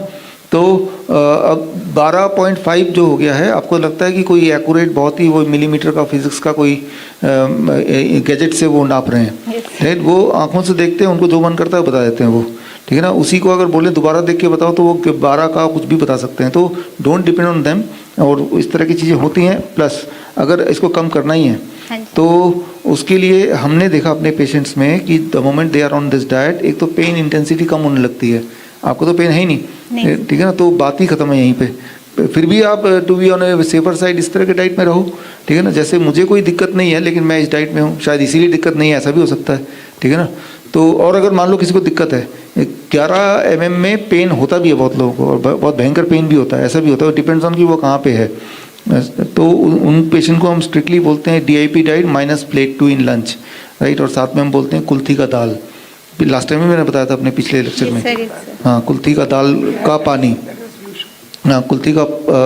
तो अब 12.5 जो हो गया है, आपको लगता है कि कोई एक्यूरेट बहुत ही वो मिलीमीटर का फिजिक्स का कोई गैजेट से वो नाप रहे हैं, वो आंखों से देखते हैं, उनको जो मन करता है बता देते हैं वो, ठीक है ना। उसी को अगर बोले दोबारा देख के बताओ तो वो 12 का कुछ भी बता सकते हैं। तो डोंट डिपेंड ऑन देम, और इस तरह की चीज़ें होती हैं। प्लस अगर इसको कम करना ही है तो उसके लिए हमने देखा अपने पेशेंट्स में कि the moment they are on this diet, एक तो पेन इंटेंसिटी कम होने लगती है। आपको तो पेन है ही नहीं, ठीक है ना, तो बात ही खत्म है यहीं पे। फिर भी आप to be on a safer side इस तरह के डाइट में रहो, ठीक है ना। जैसे मुझे कोई दिक्कत नहीं है लेकिन मैं इस डाइट में हूँ, शायद इसीलिए दिक्कत नहीं है, ऐसा भी हो सकता है, ठीक है ना। तो और अगर मान लो किसी को दिक्कत है, 11 mm में पेन होता भी है बहुत लोगों को, और बहुत भयंकर पेन भी होता है, ऐसा भी होता है, डिपेंड्स ऑन कि वो कहाँ पे है। तो उन पेशेंट को हम स्ट्रिक्टली बोलते हैं DIP डाइट माइनस प्लेट 2 इन लंच, राइट। और साथ में हम बोलते हैं कुल्थी का दाल, लास्ट टाइम भी मैंने बताया था अपने पिछले लेक्चर में। हाँ, कुल्थी का दाल का पानी, हाँ, कुल्थी का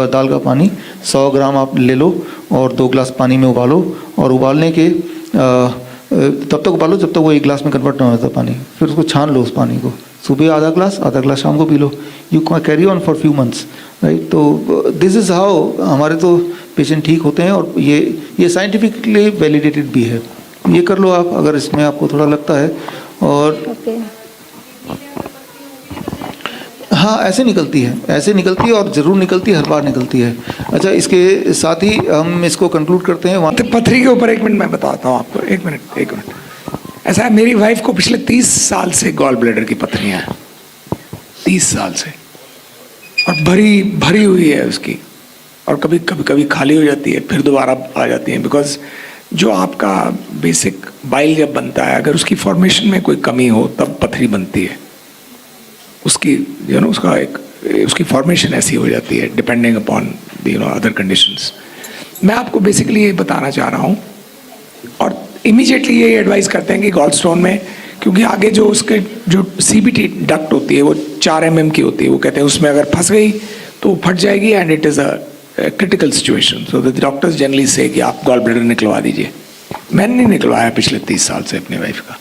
दाल का पानी 100 ग्राम आप ले लो और 2 गिलास पानी में उबालो, और उबालने के तब तक उबालो जब तक वो 1 गिलास में कन्वर्ट ना होता पानी। फिर उसको छान लो उस पानी को, सुबह आधा गिलास शाम को P low. You carry on for few months, right. तो दिस इज़ हाउ हमारे तो पेशेंट ठीक होते हैं, और ये साइंटिफिकली वैलिडेटेड भी है। ये कर लो आप अगर इसमें आपको थोड़ा लगता है। और हाँ, ऐसे निकलती है और ज़रूर निकलती है, हर बार निकलती है। अच्छा, इसके साथ ही हम इसको कंक्लूड करते हैं। वहाँ पथरी के ऊपर 1 मिनट मैं बताता हूँ आपको, 1 मिनट। ऐसा है, मेरी वाइफ को पिछले 30 साल से गॉल ब्लैडर की पथरियाँ हैं, 30 साल से, और भरी हुई है उसकी, और कभी खाली हो जाती है, फिर दोबारा आ जाती है। बिकॉज जो आपका बेसिक बाइल जब बनता है, अगर उसकी फॉर्मेशन में कोई कमी हो तब पथरी बनती है। उसकी उसका एक उसकी फॉर्मेशन ऐसी हो जाती है डिपेंडिंग अपॉन अदर कंडीशंस। मैं आपको बेसिकली ये बताना चाह रहा हूँ और इमीडिएटली ये एडवाइस करते हैं कि गॉल स्टोन में, क्योंकि आगे जो उसके जो CBT डक्ट होती है वो 4 mm की होती है, वो कहते हैं उसमें अगर फंस गई तो फट जाएगी and it is a critical situation. So the doctors generally से कि आप गॉल ब्लैडर निकलवा दीजिए। मैंने नहीं निकलवाया पिछले 30 साल से अपनी वाइफ का,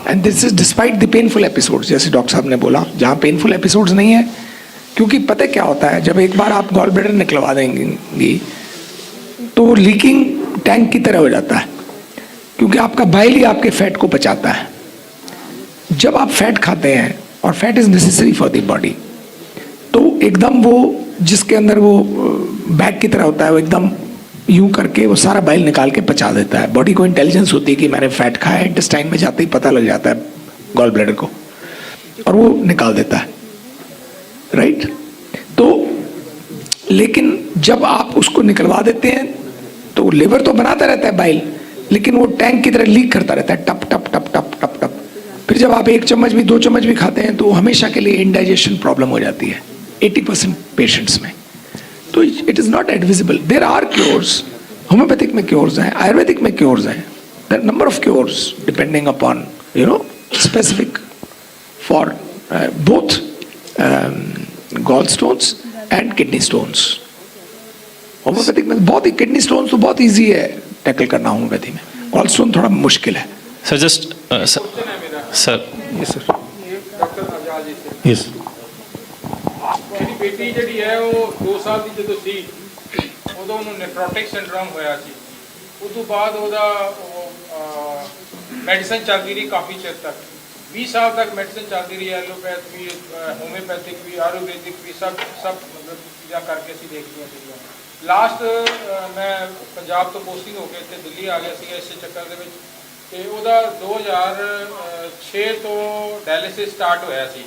and this is despite the painful episodes, जैसे डॉक्टर साहब ने बोला, जहाँ पेनफुल एपिसोड्स नहीं है, क्योंकि पता क्या होता है, जब एक बार आप गॉल ब्लैडर निकलवा देंगी तो लीकिंग टैंक की तरह हो जाता है, क्योंकि आपका बाइल ही आपके फैट को पचाता है। जब आप फैट खाते हैं, और fat is necessary for the body, तो एकदम वो जिसके अंदर वो बैग की तरह होता है, वो एकदम यूं करके वो सारा बाइल निकाल के पचा देता है। बॉडी को इंटेलिजेंस होती है कि मैंने फैट खाया है, इंटेस्टाइन में जाते ही पता लग जाता है गॉल ब्लैडर को, और वो निकाल देता है, राइट। तो लेकिन जब आप उसको निकलवा देते हैं तो लिवर तो बनाता रहता है बाइल, लेकिन वो टैंक की तरह लीक करता रहता है, टप टप टप टप टप टप। फिर जब आप 1 चम्मच भी 2 चम्मच भी खाते हैं तो हमेशा के लिए इंडाइजेशन प्रॉब्लम हो जाती है 80% पेशेंट्स में। तो it is not advisable. There are cures, homeopathic में क्योर्स हैं, आयुर्वेदिक में क्योर्स हैं, there number of cures depending upon specific for both gall stones and kidney stones. Homeopathic में बहुत ही, किडनी स्टोन्स तो बहुत ईजी है टैकल करना होम्योपैथी में, गॉल स्टोन थोड़ा मुश्किल है। Sir just sir yes sir, yes मेरी बेटी जी है वो 2 साल की जो सी उदों नेफ्रोटिक सिंड्रोम होया सी, उस बाद मेडिसिन चलती रही काफ़ी चिर तक, 20 साल तक मेडिसिन चलती रही, एलोपैथ भी, होम्योपैथिक भी, आयुर्वेदिक भी, सब मतलब चीज़ा करके असी देख लिया सीगियां। लास्ट मैं पंजाब तो पोस्टिंग होकर इतने दिल्ली आ गया सीगा इस चक्कर दे विच, ते उहदा 2006 तो डायलिसिस स्टार्ट होया सी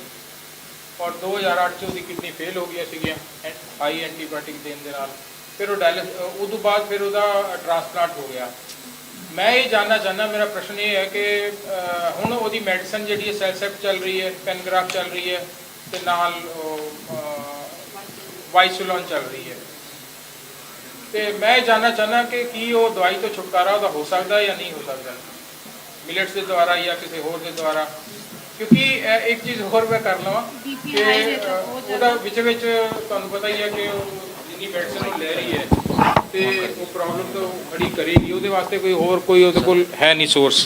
और 2008 च उसकी किडनी फेल हो गई सीगियां हाई एंटीबायोटिक देने दे नाल, फिर वो डायलिसिस उस बाद फिर उसका ट्रांसप्लांट हो गया। मैं ये जानना चाहना, मेरा प्रश्न ये है कि हुण उसकी मेडिसिन जी सेलसेप चल रही है, पेनग्राफ चल रही है, ते नाल वाइसुलॉन चल रही है, तो मैं जानना चाहना कि वो दवाई तो छुटकारा उसका हो सकता है या नहीं हो सकता, मिलेट्स के द्वारा या किसी होर के द्वारा। क्योंकि एक चीज़ होर मैं कर लवां कि ਉਹਦਾ ਵਿੱਚ ਤੁਹਾਨੂੰ पता ही है कि जिन्नी मेडिसिन ले रही है तो वो प्रॉब्लम तो खड़ी करेगी, ਉਹਦੇ वास्ते कोई होर कोई ਉਹਦੇ ਕੋਲ है नहीं सोर्स।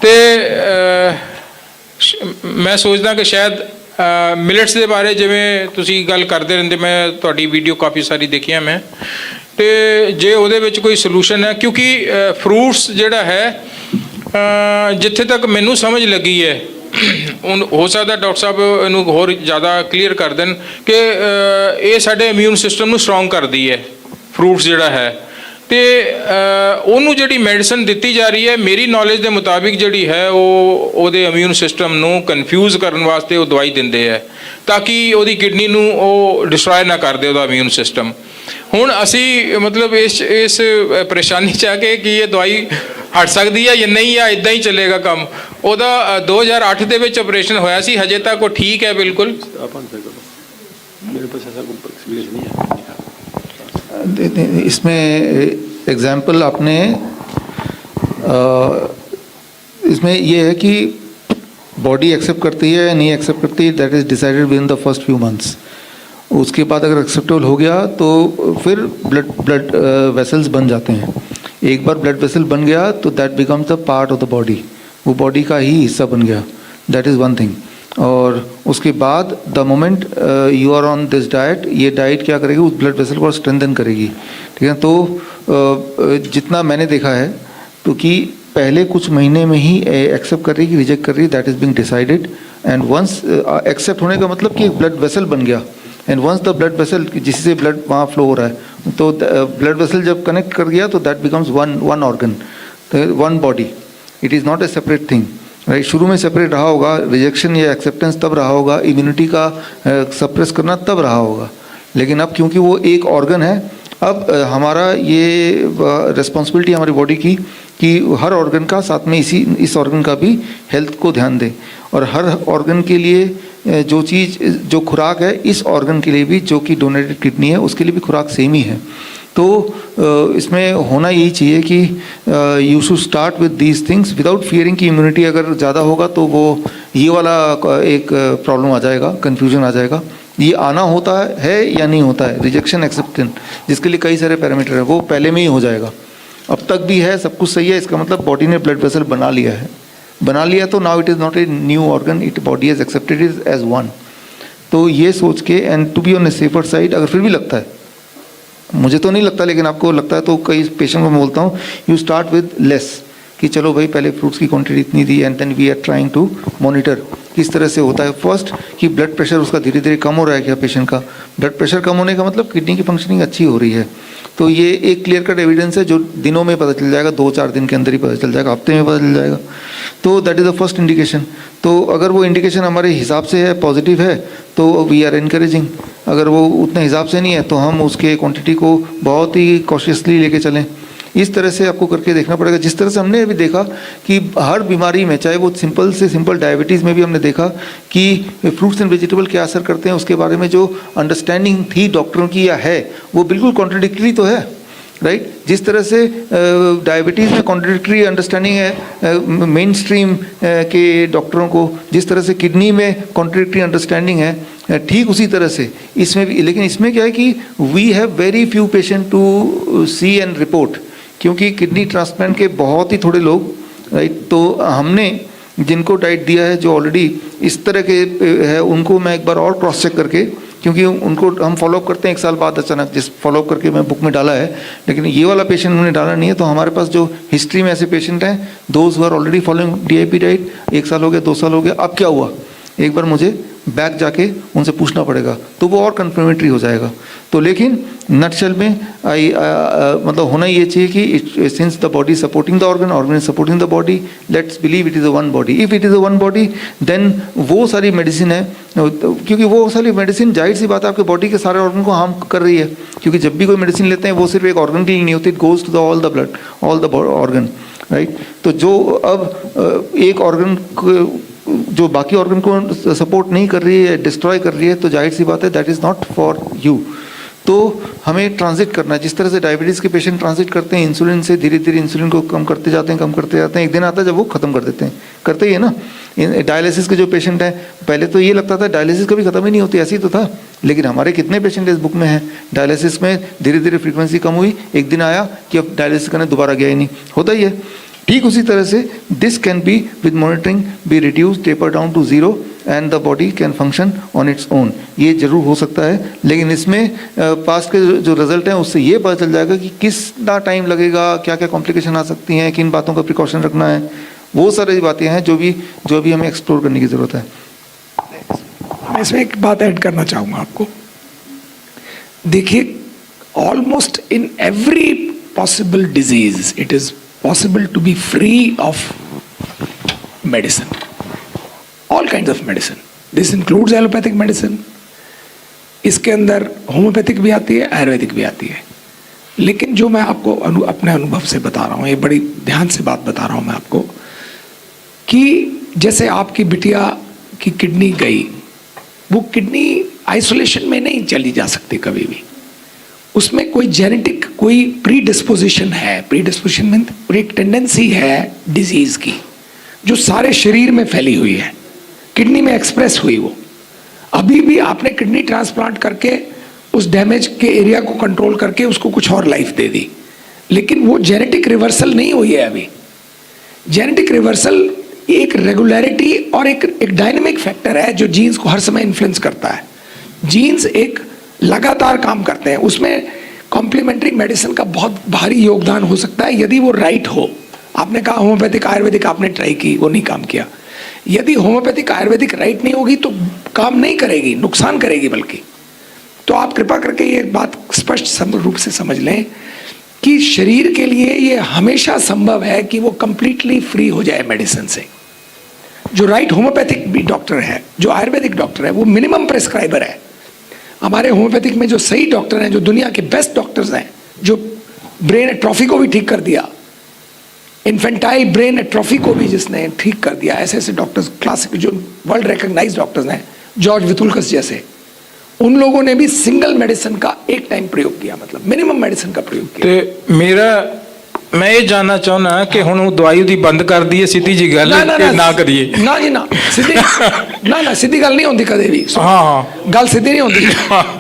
तो मैं सोचदा कि शायद मिलेट्स के बारे जिवें तुसीं गल करते रहंदे, मैं तुहाडी वीडियो काफ़ी सारी देखियां मैं, तो जे ਉਹਦੇ ਵਿੱਚ कोई सलूशन है, क्योंकि फ्रूट्स जिहड़ा है जिथे तक मैनू समझ लगी है, हो सकता डॉक्टर साहब इनू होर ज़्यादा क्लीयर कर देन कि ये साडे इम्यून सिस्टम नू स्ट्रोंग करती है फ्रूट्स जिहड़ा है, तो ਉਹਨੂੰ ਜਿਹੜੀ ਮੈਡੀਸਨ ਦਿੱਤੀ ਜਾ ਰਹੀ है मेरी नॉलेज के मुताबिक ਜਿਹੜੀ है ਉਹਦੇ ਇਮਿਊਨ ਸਿਸਟਮ ਨੂੰ ਕਨਫਿਊਜ਼ ਕਰਨ ਵਾਸਤੇ ਉਹ ਦਵਾਈ ਦਿੰਦੇ ਹੈ ताकि ਉਹਦੀ ਕਿਡਨੀ ਨੂੰ ਉਹ ਡਿਸਟਰੋਏ ਨਾ ਕਰ ਦੇ ਉਹਦਾ ਇਮਿਊਨ ਸਿਸਟਮ। ਹੁਣ ਅਸੀਂ ਮਤਲਬ ਇਸ ਪਰੇਸ਼ਾਨੀ 'ਚ ਆ ਕੇ ਕਿ ਇਹ ਦਵਾਈ ਹਟ ਸਕਦੀ ਹੈ ਜਾਂ ਨਹੀਂ, ਜਾਂ ਇਦਾਂ ਹੀ ਚੱਲੇਗਾ ਕੰਮ। ਉਹਦਾ 2008 ਦੇ ਵਿੱਚ ਆਪਰੇਸ਼ਨ ਹੋਇਆ ਸੀ, ਹਜੇ तक ਉਹ ठीक है बिल्कुल। मेरे पास ऐसा कोई एक्सपीरियंस नहीं है। इसमें एग्जाम्पल आपने इसमें ये है कि बॉडी एक्सेप्ट करती है या नहीं एक्सेप्ट करती है, that is decided with in the first few months. उसके बाद अगर एक्सेप्टेबल हो गया तो फिर ब्लड वेसल्स बन जाते हैं। एक बार ब्लड वेसल बन गया तो that becomes the part of the body, वो बॉडी का ही हिस्सा बन गया, दैट इज़ वन थिंग। और उसके बाद the moment you are on this diet, ये डाइट क्या करेगी, उस ब्लड वेसल को स्ट्रेंथन करेगी, ठीक है। तो जितना मैंने देखा है तो कि पहले कुछ महीने में ही एक्सेप्ट कर रही कि रिजेक्ट कर रही, that is being decided. And once accept होने का मतलब कि एक ब्लड वेसल बन गया, and once the blood vessel जिससे ब्लड वहाँ फ्लो हो रहा है, तो ब्लड वेसल जब कनेक्ट कर गया तो that becomes one organ, one body, it is not A separate thing, right. शुरू में सेपरेट रहा होगा, रिजेक्शन या एक्सेप्टेंस तब रहा होगा, इम्यूनिटी का सप्रेस करना तब रहा होगा, लेकिन अब क्योंकि वो एक ऑर्गन है, अब हमारा ये रिस्पॉन्सिबिलिटी हमारी बॉडी की कि हर ऑर्गन का साथ में इस ऑर्गन का भी हेल्थ को ध्यान दें, और हर ऑर्गन के लिए जो चीज़ जो खुराक है इस ऑर्गन के लिए भी, जो कि डोनेटेड किडनी है उसके लिए भी खुराक सेम ही है। तो इसमें होना यही चाहिए कि you should start with these things without fearing कि इम्यूनिटी अगर ज़्यादा होगा तो वो ये वाला एक प्रॉब्लम आ जाएगा, कन्फ्यूजन आ जाएगा। ये आना होता है या नहीं होता है, रिजेक्शन एक्सेप्टेंस, जिसके लिए कई सारे पैरामीटर है, वो पहले में ही हो जाएगा। अब तक भी है, सब कुछ सही है, इसका मतलब बॉडी ने ब्लड वेसल बना लिया है, बना लिया तो now it is not a new organ, it body has accepted it as one. तो ये सोच के and to be on a safer side, अगर फिर भी लगता है, मुझे तो नहीं लगता लेकिन आपको लगता है, तो कई पेशेंट को मैं बोलता हूँ यू स्टार्ट विद लेस, कि चलो भाई पहले फ्रूट्स की क्वांटिटी इतनी थी and then we are trying to monitor किस तरह से होता है। फर्स्ट कि ब्लड प्रेशर उसका धीरे धीरे कम हो रहा है क्या, पेशेंट का ब्लड प्रेशर कम होने का मतलब किडनी की फंक्शनिंग अच्छी हो रही है। तो ये एक क्लियर कट एविडेंस है जो दिनों में पता चल जाएगा, 2-4 दिन के अंदर ही पता चल जाएगा, हफ्ते में पता चल जाएगा। तो that is the first indication. तो अगर वो इंडिकेशन हमारे हिसाब से है, पॉजिटिव है, तो वी आर इनकरेजिंग। अगर वो उतने हिसाब से नहीं है तो हम उसके क्वांटिटी को बहुत ही कॉशियसली लेके चलें। इस तरह से आपको करके देखना पड़ेगा। जिस तरह से हमने अभी देखा कि हर बीमारी में, चाहे वो सिंपल से सिंपल डायबिटीज़ में भी हमने देखा कि फ्रूट्स एंड वेजिटेबल क्या असर करते हैं, उसके बारे में जो अंडरस्टैंडिंग थी डॉक्टरों की या है, वो बिल्कुल कॉन्ट्रडिक्टरी तो है, राइट। जिस तरह से डायबिटीज़ में कॉन्ट्रडिक्टरी अंडरस्टैंडिंग है मेन स्ट्रीम के डॉक्टरों को, जिस तरह से किडनी में कॉन्ट्रडिक्टरी अंडरस्टैंडिंग है, ठीक उसी तरह से इसमें भी। लेकिन इसमें क्या है कि we have very few patient to see and report, क्योंकि किडनी ट्रांसप्लांट के बहुत ही थोड़े लोग, राइट। तो हमने जिनको डाइट दिया है जो ऑलरेडी इस तरह के है, उनको मैं एक बार और क्रॉस चेक करके, क्योंकि उनको हम फॉलोअप करते हैं 1 साल बाद अचानक, जिस फॉलोअप करके मैं बुक में डाला है, लेकिन ये वाला पेशेंट उन्होंने डाला नहीं है। तो हमारे पास जो हिस्ट्री में ऐसे पेशेंट हैं, those who are already following DIP diet, 1 साल हो गया, 2 साल हो गया, अब क्या हुआ, एक बार मुझे बैक जाके उनसे पूछना पड़ेगा, तो वो और कन्फर्मेटरी हो जाएगा। तो लेकिन नटशेल में मतलब होना ये चाहिए कि since the body supporting the organ, organ is supporting the body, let's believe it is a one body. If it is a one body then वो सारी मेडिसिन है, क्योंकि वो सारी मेडिसिन जाहिर सी बात है आपके बॉडी के सारे ऑर्गन को हार्म कर रही है, क्योंकि जब भी कोई मेडिसिन लेते हैं वो सिर्फ एक ऑर्गन के लिए नहीं होती, it goes to the all the blood, all the organ, right. तो जो अब एक ऑर्गन जो बाकी ऑर्गन को सपोर्ट नहीं कर रही है, डिस्ट्रॉय कर रही है, तो जाहिर सी बात है that is not for you. तो हमें ट्रांजिट करना है, जिस तरह से डायबिटीज़ के पेशेंट ट्रांजिट करते हैं इंसुलिन से, धीरे धीरे इंसुलिन को कम करते जाते हैं, कम करते जाते हैं, एक दिन आता है जब वो ख़त्म कर देते हैं, करते ही है ना। डायलिसिस के जो पेशेंट हैं, पहले तो ये लगता था डायलिसिस कभी ख़त्म ही नहीं होती, ऐसी तो था, लेकिन हमारे कितने पेशेंट इस बुक में हैं डायलिसिस में धीरे धीरे फ्रीक्वेंसी कम हुई, एक दिन आया कि अब डायलिसिस करने दोबारा गया ही नहीं, होता ही है। ठीक उसी तरह से this can be with monitoring be reduce, taper down to 0 and the body can function on its own. ये जरूर हो सकता है, लेकिन इसमें पास्ट के जो रिजल्ट हैं उससे ये पता चल जाएगा कि कितना टाइम लगेगा, क्या क्या कॉम्प्लिकेशन आ सकती हैं, किन बातों का प्रिकॉशन रखना है, वो सारी बातें हैं जो भी हमें एक्सप्लोर करने की ज़रूरत है। मैं इसमें एक बात ऐड करना चाहूँगा आपको। देखिए, almost in every possible disease it is possible to be free of medicine, all kinds of medicine. This includes allopathic medicine. इसके अंदर होम्योपैथिक भी आती है, आयुर्वेदिक भी आती है। लेकिन जो मैं आपको अपने अनुभव से बता रहा हूँ, ये बड़ी ध्यान से बात बता रहा हूँ मैं आपको, कि जैसे आपकी बिटिया की किडनी गई, वो किडनी आइसोलेशन में नहीं चली जा सकती कभी भी, उसमें कोई जेनेटिक कोई प्री डिस्पोजिशन है, प्री डिस्पोजिशन में एक टेंडेंसी है डिजीज की जो सारे शरीर में फैली हुई है, किडनी में एक्सप्रेस हुई। वो अभी भी आपने किडनी ट्रांसप्लांट करके उस डैमेज के एरिया को कंट्रोल करके उसको कुछ और लाइफ दे दी, लेकिन वो जेनेटिक रिवर्सल नहीं हुई है अभी। जेनेटिक रिवर्सल एक रेगुलरिटी और एक डायनेमिक फैक्टर है जो जीन्स को हर समय इन्फ्लुएंस करता है। जीन्स एक लगातार काम करते हैं, उसमें कॉम्प्लीमेंट्री मेडिसिन का बहुत भारी योगदान हो सकता है यदि वो राइट हो। आपने कहा होम्योपैथिक आयुर्वेदिक आपने ट्राई की, वो नहीं काम किया। यदि होम्योपैथिक आयुर्वेदिक राइट नहीं होगी तो काम नहीं करेगी, नुकसान करेगी बल्कि। तो आप कृपा करके ये बात स्पष्ट रूप से समझ लें कि शरीर के लिए ये हमेशा संभव है कि वो कंप्लीटली फ्री हो जाए मेडिसिन से। जो राइट होम्योपैथिक भी डॉक्टर है, जो आयुर्वेदिक डॉक्टर है, वो मिनिमम प्रेस्क्राइबर है। हमारे होम्योपैथिक में जो सही डॉक्टर हैं, जो दुनिया के बेस्ट डॉक्टर्स हैं, जो ब्रेन एट्रोफी को भी ठीक कर दिया, इन्फेंटाइल ब्रेन एट्रोफी को भी जिसने ठीक कर दिया, ऐसे ऐसे डॉक्टर्स क्लासिक जो वर्ल्ड रिकॉग्नाइज्ड डॉक्टर्स हैं, जॉर्ज वितुलकस जैसे, उन लोगों ने भी सिंगल मेडिसिन का एक टाइम प्रयोग किया, मतलब मिनिमम मेडिसिन का प्रयोग किया। ਤੇ ਮੇਰਾ ਮੈਂ ਇਹ ਜਾਨਣਾ ਚਾਹੁੰਦਾ ਕਿ ਹੁਣ ਉਹ ਦਵਾਈ ਉਹਦੀ ਬੰਦ ਕਰ ਦਈਏ, ਸਿੱਧੀ ਜੀ ਗੱਲ ਕਿ ਨਾ ਕਰੀਏ। ਨਾ ਜੀ ਨਾ, ਸਿੱਧੀ ਨਾ ਸਿੱਧੀ ਗੱਲ ਨਹੀਂ ਹੁੰਦੀ ਕਦੇ ਵੀ। ਹਾਂ ਗੱਲ ਸਿੱਧੀ ਨਹੀਂ ਹੁੰਦੀ।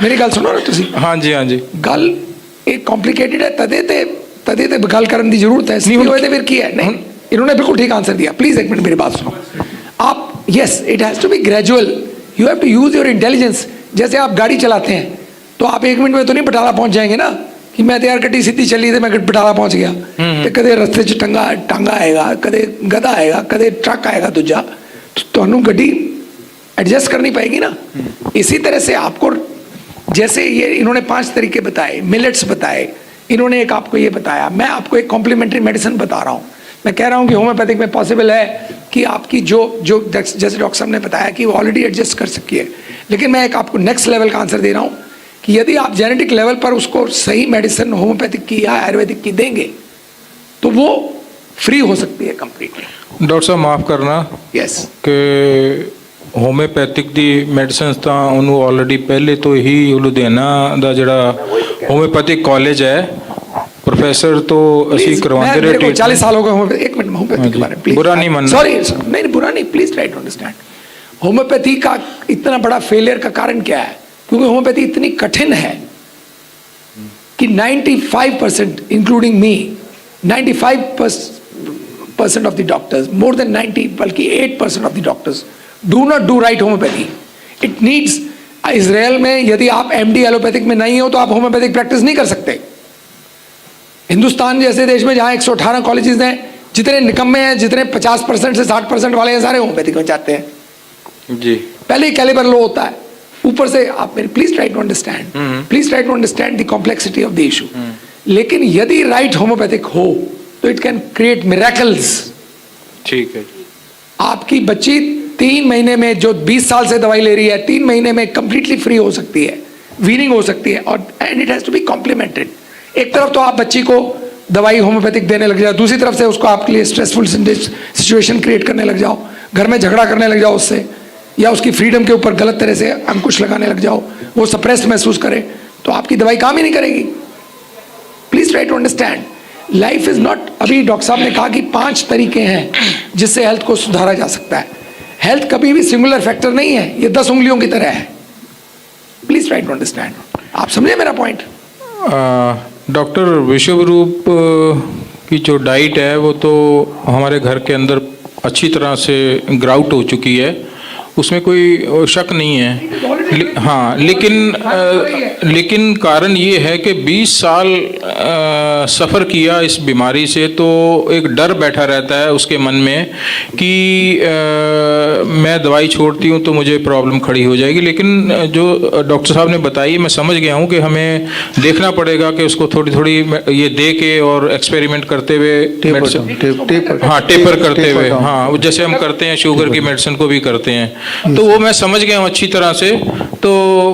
ਮੇਰੀ ਗੱਲ ਸੁਣੋ ਨਾ ਤੁਸੀਂ। ਹਾਂਜੀ ਹਾਂਜੀ। ਗੱਲ ਇਹ ਕੰਪਲਿਕੇਟਡ ਹੈ, ਤਦੇ ਤੇ ਗੱਲ ਕਰਨ ਦੀ ਜ਼ਰੂਰਤ ਹੈ। ਨਹੀਂ ਹੋਏ ਤੇ ਫਿਰ ਕੀ ਹੈ? नहीं, इन्होंने बिल्कुल ठीक आंसर दिया। प्लीज एक मिनट मेरी बात सुनो आप। Yes, it has to be gradual, you have to use your intelligence. जैसे आप गाड़ी चलाते हैं तो आप 1 मिनट में तो नहीं बटाला पहुंच जाएंगे ना, कि मैं तो यार गड्डी सीधी चली तो मैं बटाला पहुंच गया। तो कदे रस्ते च टांगा आएगा, कदे गधा आएगा, कदे ट्रक आएगा दूजा, तो तुहानू गड्डी एडजस्ट करनी पड़ेगी ना। इसी तरह से आपको, जैसे ये इन्होंने 5 तरीके बताए, मिलेट्स बताए, इन्होंने एक आपको ये बताया, मैं आपको एक कॉम्प्लीमेंट्री मेडिसिन बता रहा हूँ। मैं कह रहा हूँ कि होम्योपैथिक में पॉसिबल है कि आपकी जो जैसे डॉक्टर साहब ने बताया कि वो ऑलरेडी एडजस्ट कर सकी है, लेकिन मैं एक आपको नेक्स्ट लेवल का आंसर दे रहा हूँ कि यदि आप जेनेटिक लेवल पर उसको सही मेडिसिन होम्योपैथिक की या आयुर्वेदिक की देंगे तो वो फ्री हो सकती है कंप्लीटली। डॉक्टर साहब माफ़ करना, यस, कि ਹੋਮਿਓਪੈਥਿਕ ਦੀ ਮੈਡੀਸਿਨਸ ਤਾਂ ਉਹਨੂੰ ਆਲਰੇਡੀ ਪਹਿਲੇ ਤੋਂ ਹੀ ਲੁਧਿਆਣਾ ਦਾ ਜਿਹੜਾ ਹੋਮਿਓਪੈਥਿਕ ਕਾਲਜ ਹੈ प्रोफेसर तो ਅਸੀਂ करवाते रहे। 40 साल हो गए। एक मिनट होम्योपैथी के बारे में, बुरा नहीं मानना। सॉरी, नहीं बुरा नहीं, please try to understand. Homeopathy का इतना बड़ा फेलियर का कारण क्या है? क्योंकि होम्योपैथी इतनी कठिन है कि 95% including me, 95% of the doctors, more than 90, बल्कि 8% of the doctors do not do right homeopathy. It needs, Israel में यदि आप MD एलोपैथिक में नहीं हो तो आप होम्योपैथिक प्रैक्टिस नहीं कर सकते। हिंदुस्तान जैसे देश में जहाँ 118 कॉलेजेस हैं, जितने निकम्मे हैं, जितने 50% से 60% वाले हैं, सारे होम्योपैथिक में जाते हैं जी। पहले ही कैलिबर लो होता है, ऊपर से आप मेरे please try to understand, please try to understand the complexity of the issue. लेकिन यदि राइट होम्योपैथिक हो तो इट कैन क्रिएट मिरेकल्स। ठीक है। आपकी बच्ची 3 महीने में, जो 20 साल से दवाई ले रही है, 3 महीने में कंप्लीटली फ्री हो सकती है, वीनिंग हो सकती है। और and it has to be complemented. एक तरफ तो आप बच्ची को दवाई होम्योपैथिक देने लग जाओ, दूसरी तरफ से उसको आपके लिए स्ट्रेसफुल सिचुएशन क्रिएट करने लग जाओ, घर में झगड़ा करने लग जाओ उससे, या उसकी फ्रीडम के ऊपर गलत तरह से अंकुश लगाने लग जाओ, वो सप्रेस्ड महसूस करे, तो आपकी दवाई काम ही नहीं करेगी। Please try to understand, life is not, अभी डॉक्टर साहब ने कहा कि 5 तरीके हैं जिससे हेल्थ को सुधारा जा सकता है। हेल्थ कभी भी सिंगुलर फैक्टर नहीं है, ये 10 उंगलियों की तरह है। Please try to understand. आप समझे मेरा पॉइंट? डॉक्टर विश्वरूप की जो डाइट है वो तो हमारे घर के अंदर अच्छी तरह से ग्राउट हो चुकी है, उसमें कोई शक नहीं है। हाँ, लेकिन कारण ये है कि 20 साल सफ़र किया इस बीमारी से, तो एक डर बैठा रहता है उसके मन में कि मैं दवाई छोड़ती हूँ तो मुझे प्रॉब्लम खड़ी हो जाएगी। लेकिन जो डॉक्टर साहब ने बताई, मैं समझ गया हूँ कि हमें देखना पड़ेगा कि उसको थोड़ी थोड़ी ये दे के और एक्सपेरिमेंट करते हुए, हाँ टेपर करते हुए, हाँ जैसे हम करते हैं शुगर की मेडिसिन को भी करते हैं, तो वो मैं समझ गया हूँ अच्छी तरह से। तो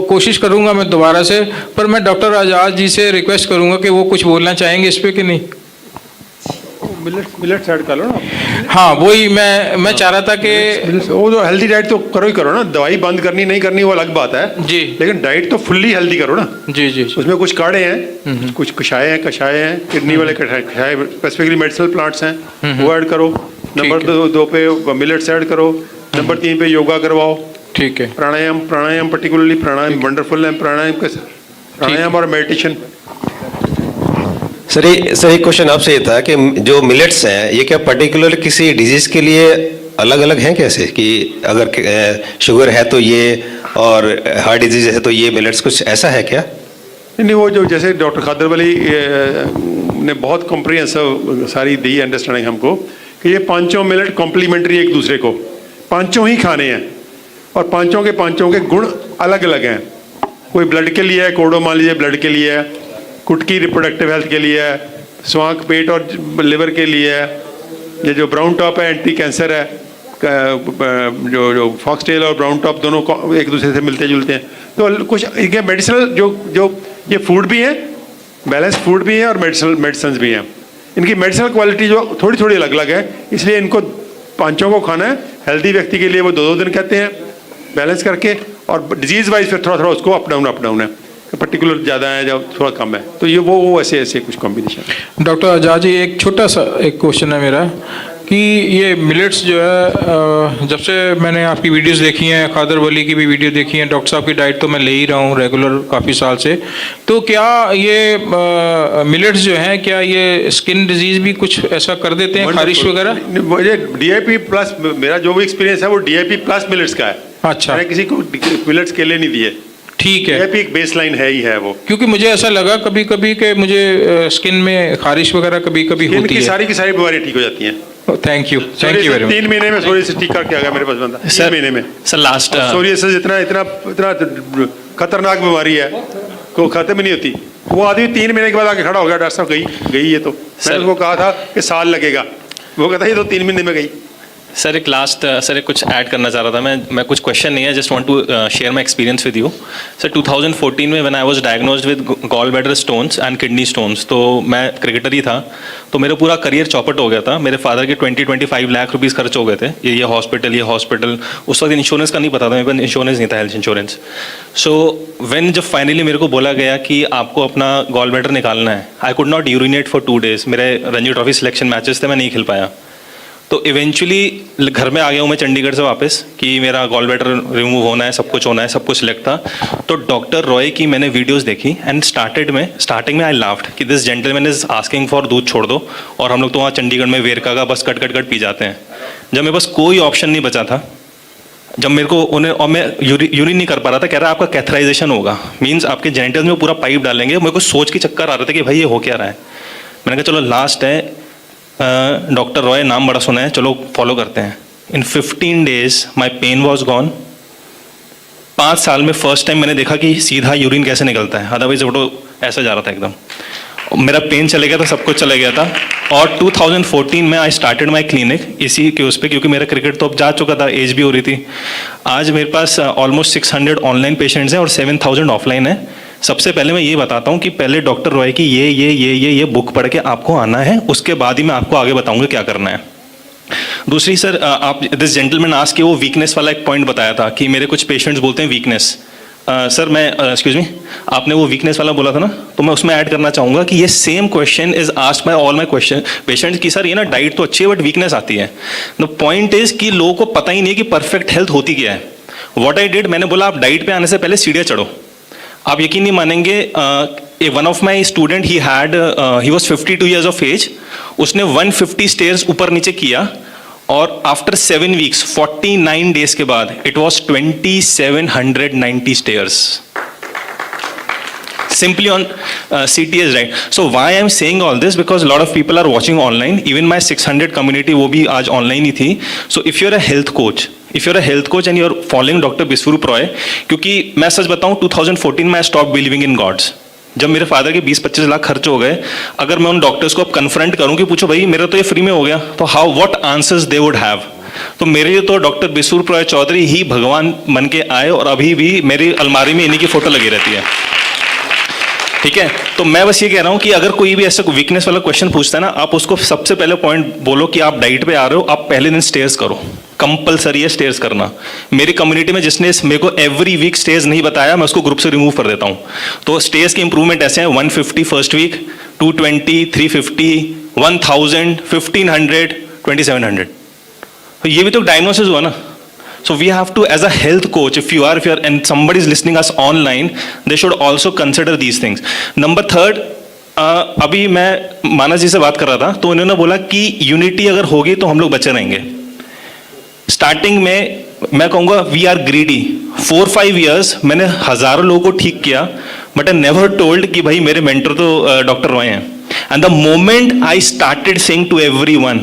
कोशिश करूँगा मैं दोबारा से, पर मैं डॉक्टर आजाद जी से रिक्वेस्ट करूँगा कि वो कुछ बोलना चाहेंगे इस पे कि नहीं? मिलेट्स ऐड कर लो ना। हाँ, वही मैं चाह रहा था कि वो जो हेल्दी डाइट तो करो ही करो ना, दवाई बंद करनी नहीं करनी वो अलग बात है जी, लेकिन डाइट तो फुल्ली हेल्दी करो ना। जी जी। उसमें कुछ काढ़े हैं, कुछ कषाय हैं, किडनी वाले कषाय, स्पेसिफिकली मेडिसिनल प्लांट्स हैं, वो ऐड करो। नंबर 2 पे मिलेट्स ऐड करो। नंबर 3 पे योगा करवाओ। ठीक है। प्राणायाम पर्टिकुलरली प्राणायाम वंडरफुल है। प्राणायाम और मेडिटेशन। सर एक क्वेश्चन आपसे ये था कि जो मिलेट्स हैं ये क्या पर्टिकुलर किसी डिजीज के लिए अलग अलग हैं कैसे, कि अगर शुगर है तो ये और हार्ट डिजीज है तो ये मिलेट्स, कुछ ऐसा है क्या? नहीं, वो जो जैसे डॉक्टर खादर वली ने बहुत कॉम्प्रिहेंसिव सारी दी अंडरस्टैंडिंग हमको कि ये 5 मिलेट कॉम्प्लीमेंट्री एक दूसरे को, 5 ही खाने हैं और 5 के गुण अलग अलग हैं। कोई ब्लड के लिए है, कोडो मान लीजिए ब्लड के लिए है, कुटकी रिप्रोडक्टिव हेल्थ के लिए है, स्वांग पेट और लिवर के लिए है, ये जो ब्राउन टॉप है एंटी कैंसर है, जो फॉक्सटेल और ब्राउन टॉप दोनों एक दूसरे से मिलते जुलते हैं। तो कुछ ये मेडिसिनल जो ये फूड भी है, बैलेंस फूड भी है और मेडिसिन भी हैं। इनकी मेडिसिनल क्वालिटी जो थोड़ी अलग अलग है, इसलिए इनको 5 को खाना है। हेल्दी व्यक्ति के लिए वो 2 दिन कहते हैं, बैलेंस करके, और डिजीज वाइज फिर थोड़ा थोड़ा उसको अप डाउन है, पर्टिकुलर ज़्यादा है या थोड़ा कम है, तो ये वो ऐसे कुछ कॉम्बिनेशन। डॉक्टर आजाद जी, एक छोटा सा एक क्वेश्चन है मेरा कि ये मिलेट्स जो है, जब से मैंने आपकी वीडियोस देखी हैं, खादर वली की भी वीडियो देखी है, डॉक्टर साहब की डाइट तो मैं ले ही रहा हूँ रेगुलर काफ़ी साल से, तो क्या ये मिलेट्स जो हैं, क्या ये स्किन डिजीज़ भी कुछ ऐसा कर देते हैं, खारिश वगैरह? मुझे DIP प्लस, मेरा जो भी एक्सपीरियंस है वो DIP प्लस मिलेट्स का है। अच्छा, मैंने किसी को मिलेट्स के लिए नहीं दिए। ठीक है, DIP एक बेसलाइन है ही है वो, क्योंकि मुझे ऐसा लगा कभी कभी कि मुझे स्किन में खारिश वगैरह कभी कभी होती है। सारी की सारी बीमारियां ठीक हो जाती हैं। Thank you very much. 3 महीने में सोरियासिस ठीक करके आ गया मेरे पास बंदा, 3 महीने में। सर लास्ट सोरियासिस इतना खतरनाक बीमारी है, को खत्म ही नहीं होती। वो आदमी 3 महीने के बाद आके खड़ा हो गया, डॉक्टर साहब गई ये तो। मैंने उसको कहा था कि साल लगेगा, वो कहता ये तो 3 महीने में गई। सर एक लास्ट सर एक कुछ ऐड करना चाह रहा था मैं कुछ क्वेश्चन नहीं है, just want to share my experience with you. Sir 2014 में when I was diagnosed with gall bladder stones and kidney stones, तो मैं क्रिकेटर ही था, तो मेरा पूरा करियर चौपट हो गया था। मेरे फादर के 20-25 लाख रुपीज़ खर्च हो गए थे, ये हॉस्पिटल। उस वक्त इंश्योरेंस का नहीं पता था, मेरे पास इंश्योरेंस नहीं था, हेल्थ इंश्योरेंस। सो व्हेन जब फाइनली मेरे को बोला गया कि आपको अपना गॉल ब्लैडर निकालना है, I could not urinate for 2 days। मेरे रणजी ट्रॉफी सिलेक्शन मैचेस थे, मैं नहीं खेल पाया। तो इवेंचुअली घर में आ गया हूँ मैं चंडीगढ़ से वापस कि मेरा गॉल ब्लैडर रिमूव होना है, सब कुछ होना है, सब कुछ सिलेक्ट था। तो डॉक्टर रॉय की मैंने वीडियोस देखी एंड स्टार्टिंग में आई लाफ्ड कि this gentleman is asking for दूध छोड़ दो, और हम लोग तो वहाँ चंडीगढ़ में वेरका का बस कट पी जाते हैं। जब मेरे पास कोई ऑप्शन नहीं बचा था, जब मेरे को और मैं यूरिन नहीं कर पा रहा था, कह रहा है आपका कैथराइजेशन होगा, मीन्स आपके जेनिटल्स में पूरा पाइप डालेंगे। मेरे को सोच के चक्कर आ रहे थे कि भाई ये हो क्या रहा है। मैंने कहा चलो लास्ट है, डॉक्टर रॉय नाम बड़ा सुना है, चलो फॉलो करते हैं। In 15 days my pain was gone. 5 साल में फर्स्ट टाइम मैंने देखा कि सीधा यूरिन कैसे निकलता है, अदरवाइज वो तो ऐसा जा रहा था एकदम। मेरा पेन चले गया था, सब कुछ चले गया था। और 2014 में आई स्टार्टेड माई क्लिनिक इसी के उस पर, क्योंकि मेरा क्रिकेट तो अब जा चुका था, एज भी हो रही थी। आज मेरे पास ऑलमोस्ट 600 ऑनलाइन पेशेंट्स हैं और 7000 ऑफलाइन है। सबसे पहले मैं ये बताता हूँ कि पहले डॉक्टर रॉय की ये बुक पढ़ के आपको आना है, उसके बाद ही मैं आपको आगे बताऊंगा क्या करना है। दूसरी सर, आप दिस जेंटलमैन आज के वो वीकनेस वाला एक पॉइंट बताया था कि मेरे कुछ पेशेंट्स बोलते हैं वीकनेस। सर मैं एक्सक्यूज मी, आपने वो वीकनेस वाला बोला था ना, तो मैं उसमें ऐड करना चाहूँगा कि ये same question is asked by all my question patients कि सर ये ना डाइट तो अच्छी है बट वीकनेस आती है। द पॉइंट इज कि लोगों को पता ही नहीं है कि परफेक्ट हेल्थ होती क्या है। व्हाट आई डिड, मैंने बोला आप डाइट पे आने से पहले सीढ़ियाँ चढ़ो। आप यकीन नहीं मानेंगे, one of my student he was 52 years of age, उसने 150 स्टेयर्स ऊपर नीचे किया, और आफ्टर 7 weeks 49 days के बाद it was 2790 stairs simply on CTS, right? So why I'm saying all this, because a lot of people are watching online, even my 600 community वो भी आज online ही थी। So if you're a health coach and you're following Dr. Biswarup Roy, क्योंकि मैं सच बताऊं 2014 में I stopped believing in gods। जब मेरे फादर के 20-25 लाख खर्च हो गए, अगर मैं उन डॉक्टर्स को अब कन्फ्रंट करूं कि पूछो भाई मेरा तो ये फ्री में हो गया, तो how what answers they would have. तो मेरे लिए तो डॉक्टर बिस्वरूप रॉय चौधरी ही भगवान बन के आए, और अभी भी मेरी अलमारी में इन्हीं की फोटो लगी रहती है। ठीक है, तो मैं बस ये कह रहा हूँ कि अगर कोई भी ऐसा वीकनेस वाला क्वेश्चन पूछता है ना, आप उसको सबसे पहले पॉइंट बोलो कि आप डाइट पे आ रहे हो, आप पहले दिन स्टेयर्स करो, कंपलसरी है स्टेयर्स करना। मेरी कम्युनिटी में जिसने मेरे को एवरी वीक स्टेयर्स नहीं बताया, मैं उसको ग्रुप से रिमूव कर देता हूँ। तो स्टेयर्स की इंप्रूवमेंट ऐसे हैं, 150 फर्स्ट वीक, 220, 350, 1000, 1500, 2700। तो ये भी तो डायग्नोसिस हुआ ना। So we have to, as a health coach, if you are and somebody is listening us online, they should also consider these things. Number 3, अभी मैं मानस जी से बात कर रहा था, तो उन्होंने बोला कि यूनिटी अगर होगी तो हम लोग बचे रहेंगे। स्टार्टिंग में मैं कहूँगा वी आर ग्रीडी। 4-5 years मैंने हजारों लोगों को ठीक किया, बट आई नेवर टोल्ड कि भाई मेरे मेंटर तो डॉक्टर रॉय हैं। And the moment I started saying to everyone,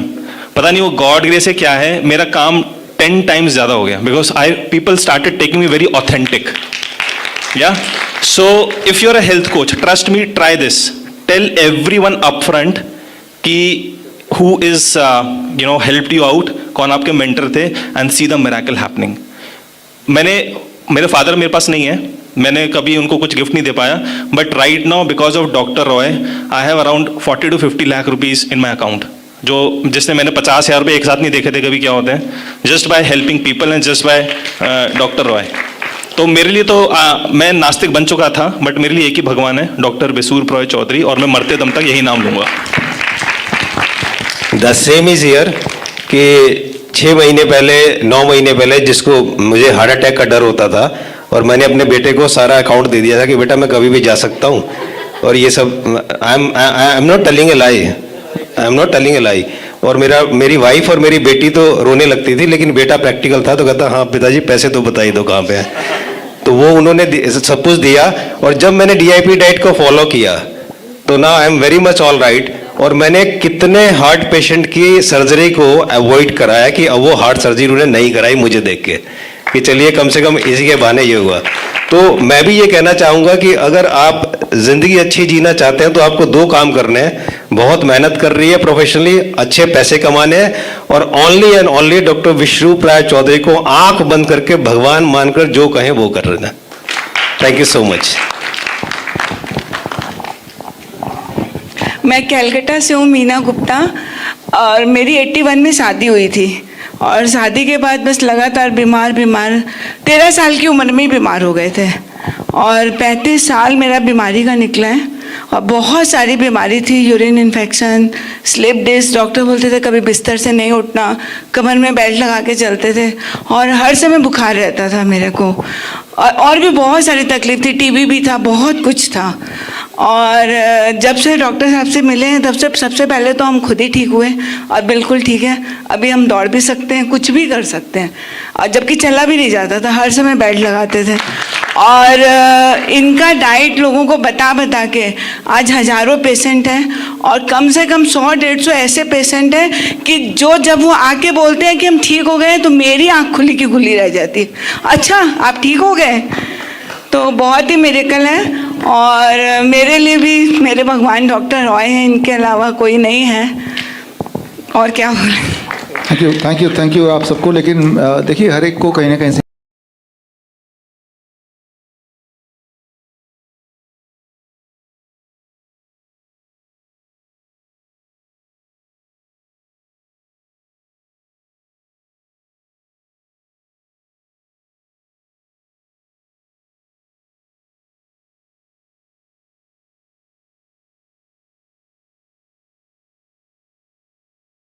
पता नहीं वो गॉड ग्रेस है क्या है, मेरा काम 10 times ज़्यादा हो गया, because people started taking me very authentic. Yeah. So if you're a health coach, trust me, try this. Tell everyone upfront कि who is helped you out, कौन आपके mentor थे, and see the miracle happening. मेरे father मेरे पास नहीं है, मैंने कभी उनको कुछ गिफ्ट नहीं दे पाया, but right now because of doctor Roy I have around 40 to 50 lakh rupees in my account. जो जिसने मैंने 50,000 रुपये एक साथ नहीं देखे थे कभी क्या होते हैं, just by helping people and just by doctor Roy. तो मेरे लिए तो मैं नास्तिक बन चुका था, बट मेरे लिए एक ही भगवान है, डॉक्टर बिसूर रॉय चौधरी, और मैं मरते दम तक यही नाम लूँगा। द सेम इज हियर कि 6 महीने पहले 9 महीने पहले जिसको मुझे हार्ट अटैक का डर होता था, और मैंने अपने बेटे को सारा अकाउंट दे दिया था कि बेटा मैं कभी भी जा सकता हूँ, और ये सब I am not telling a lie, और मेरी वाइफ और मेरी बेटी तो रोने लगती थी, लेकिन बेटा प्रैक्टिकल था तो कहता हाँ पिताजी पैसे तो बताइए दो कहाँ पे है। तो वो उन्होंने सब कुछ दिया, और जब मैंने DIP डाइट को फॉलो किया तो ना I am very much all right. और मैंने कितने हार्ट पेशेंट की सर्जरी को अवॉइड कराया कि अब वो हार्ट सर्जरी उन्होंने नहीं कराई मुझे देख के, कि चलिए कम से कम इसी के बहाने ये हुआ। तो मैं भी ये कहना चाहूँगा कि अगर आप ज़िंदगी अच्छी जीना चाहते हैं तो आपको 2 काम करने हैं, बहुत मेहनत कर रही है प्रोफेशनली, अच्छे पैसे कमाने हैं, और ओनली एंड ओनली डॉक्टर विश्वरूप राय चौधरी को आंख बंद करके भगवान मानकर जो कहें वो कर रहे हैं। Thank you so much. मैं कलकत्ता से हूँ, मीना गुप्ता, और मेरी 81 में शादी हुई थी, और शादी के बाद बस लगातार बीमार 13 साल की उम्र में ही बीमार हो गए थे, और 35 साल मेरा बीमारी का निकला है, और बहुत सारी बीमारी थी, urine infection, slip disc, doctor बोलते थे कभी बिस्तर से नहीं उठना, कमर में बेल्ट लगा के चलते थे, और हर समय बुखार रहता था मेरे को, और भी बहुत सारी तकलीफ थी, टीबी भी था, बहुत कुछ था। और जब से डॉक्टर साहब से मिले हैं तब से सबसे पहले तो हम खुद ही ठीक हुए, और बिल्कुल ठीक है, अभी हम दौड़ भी सकते हैं, कुछ भी कर सकते हैं, और जबकि चला भी नहीं जाता था, हर समय बेल्ट लगाते थे। और इनका डाइट लोगों को बता के आज हज़ारों पेशेंट हैं, और कम से कम 100-150 ऐसे पेशेंट हैं कि जो जब वो आके बोलते हैं कि हम ठीक हो गए तो मेरी आँख खुली की खुली रह जाती, अच्छा आप ठीक हो गए, तो बहुत ही मिरेकल है। और मेरे लिए भी मेरे भगवान डॉक्टर रॉय हैं, इनके अलावा कोई नहीं है, और क्या बोलें। थैंक यू आप सबको। लेकिन देखिए हर एक को कहीं ना कहीं से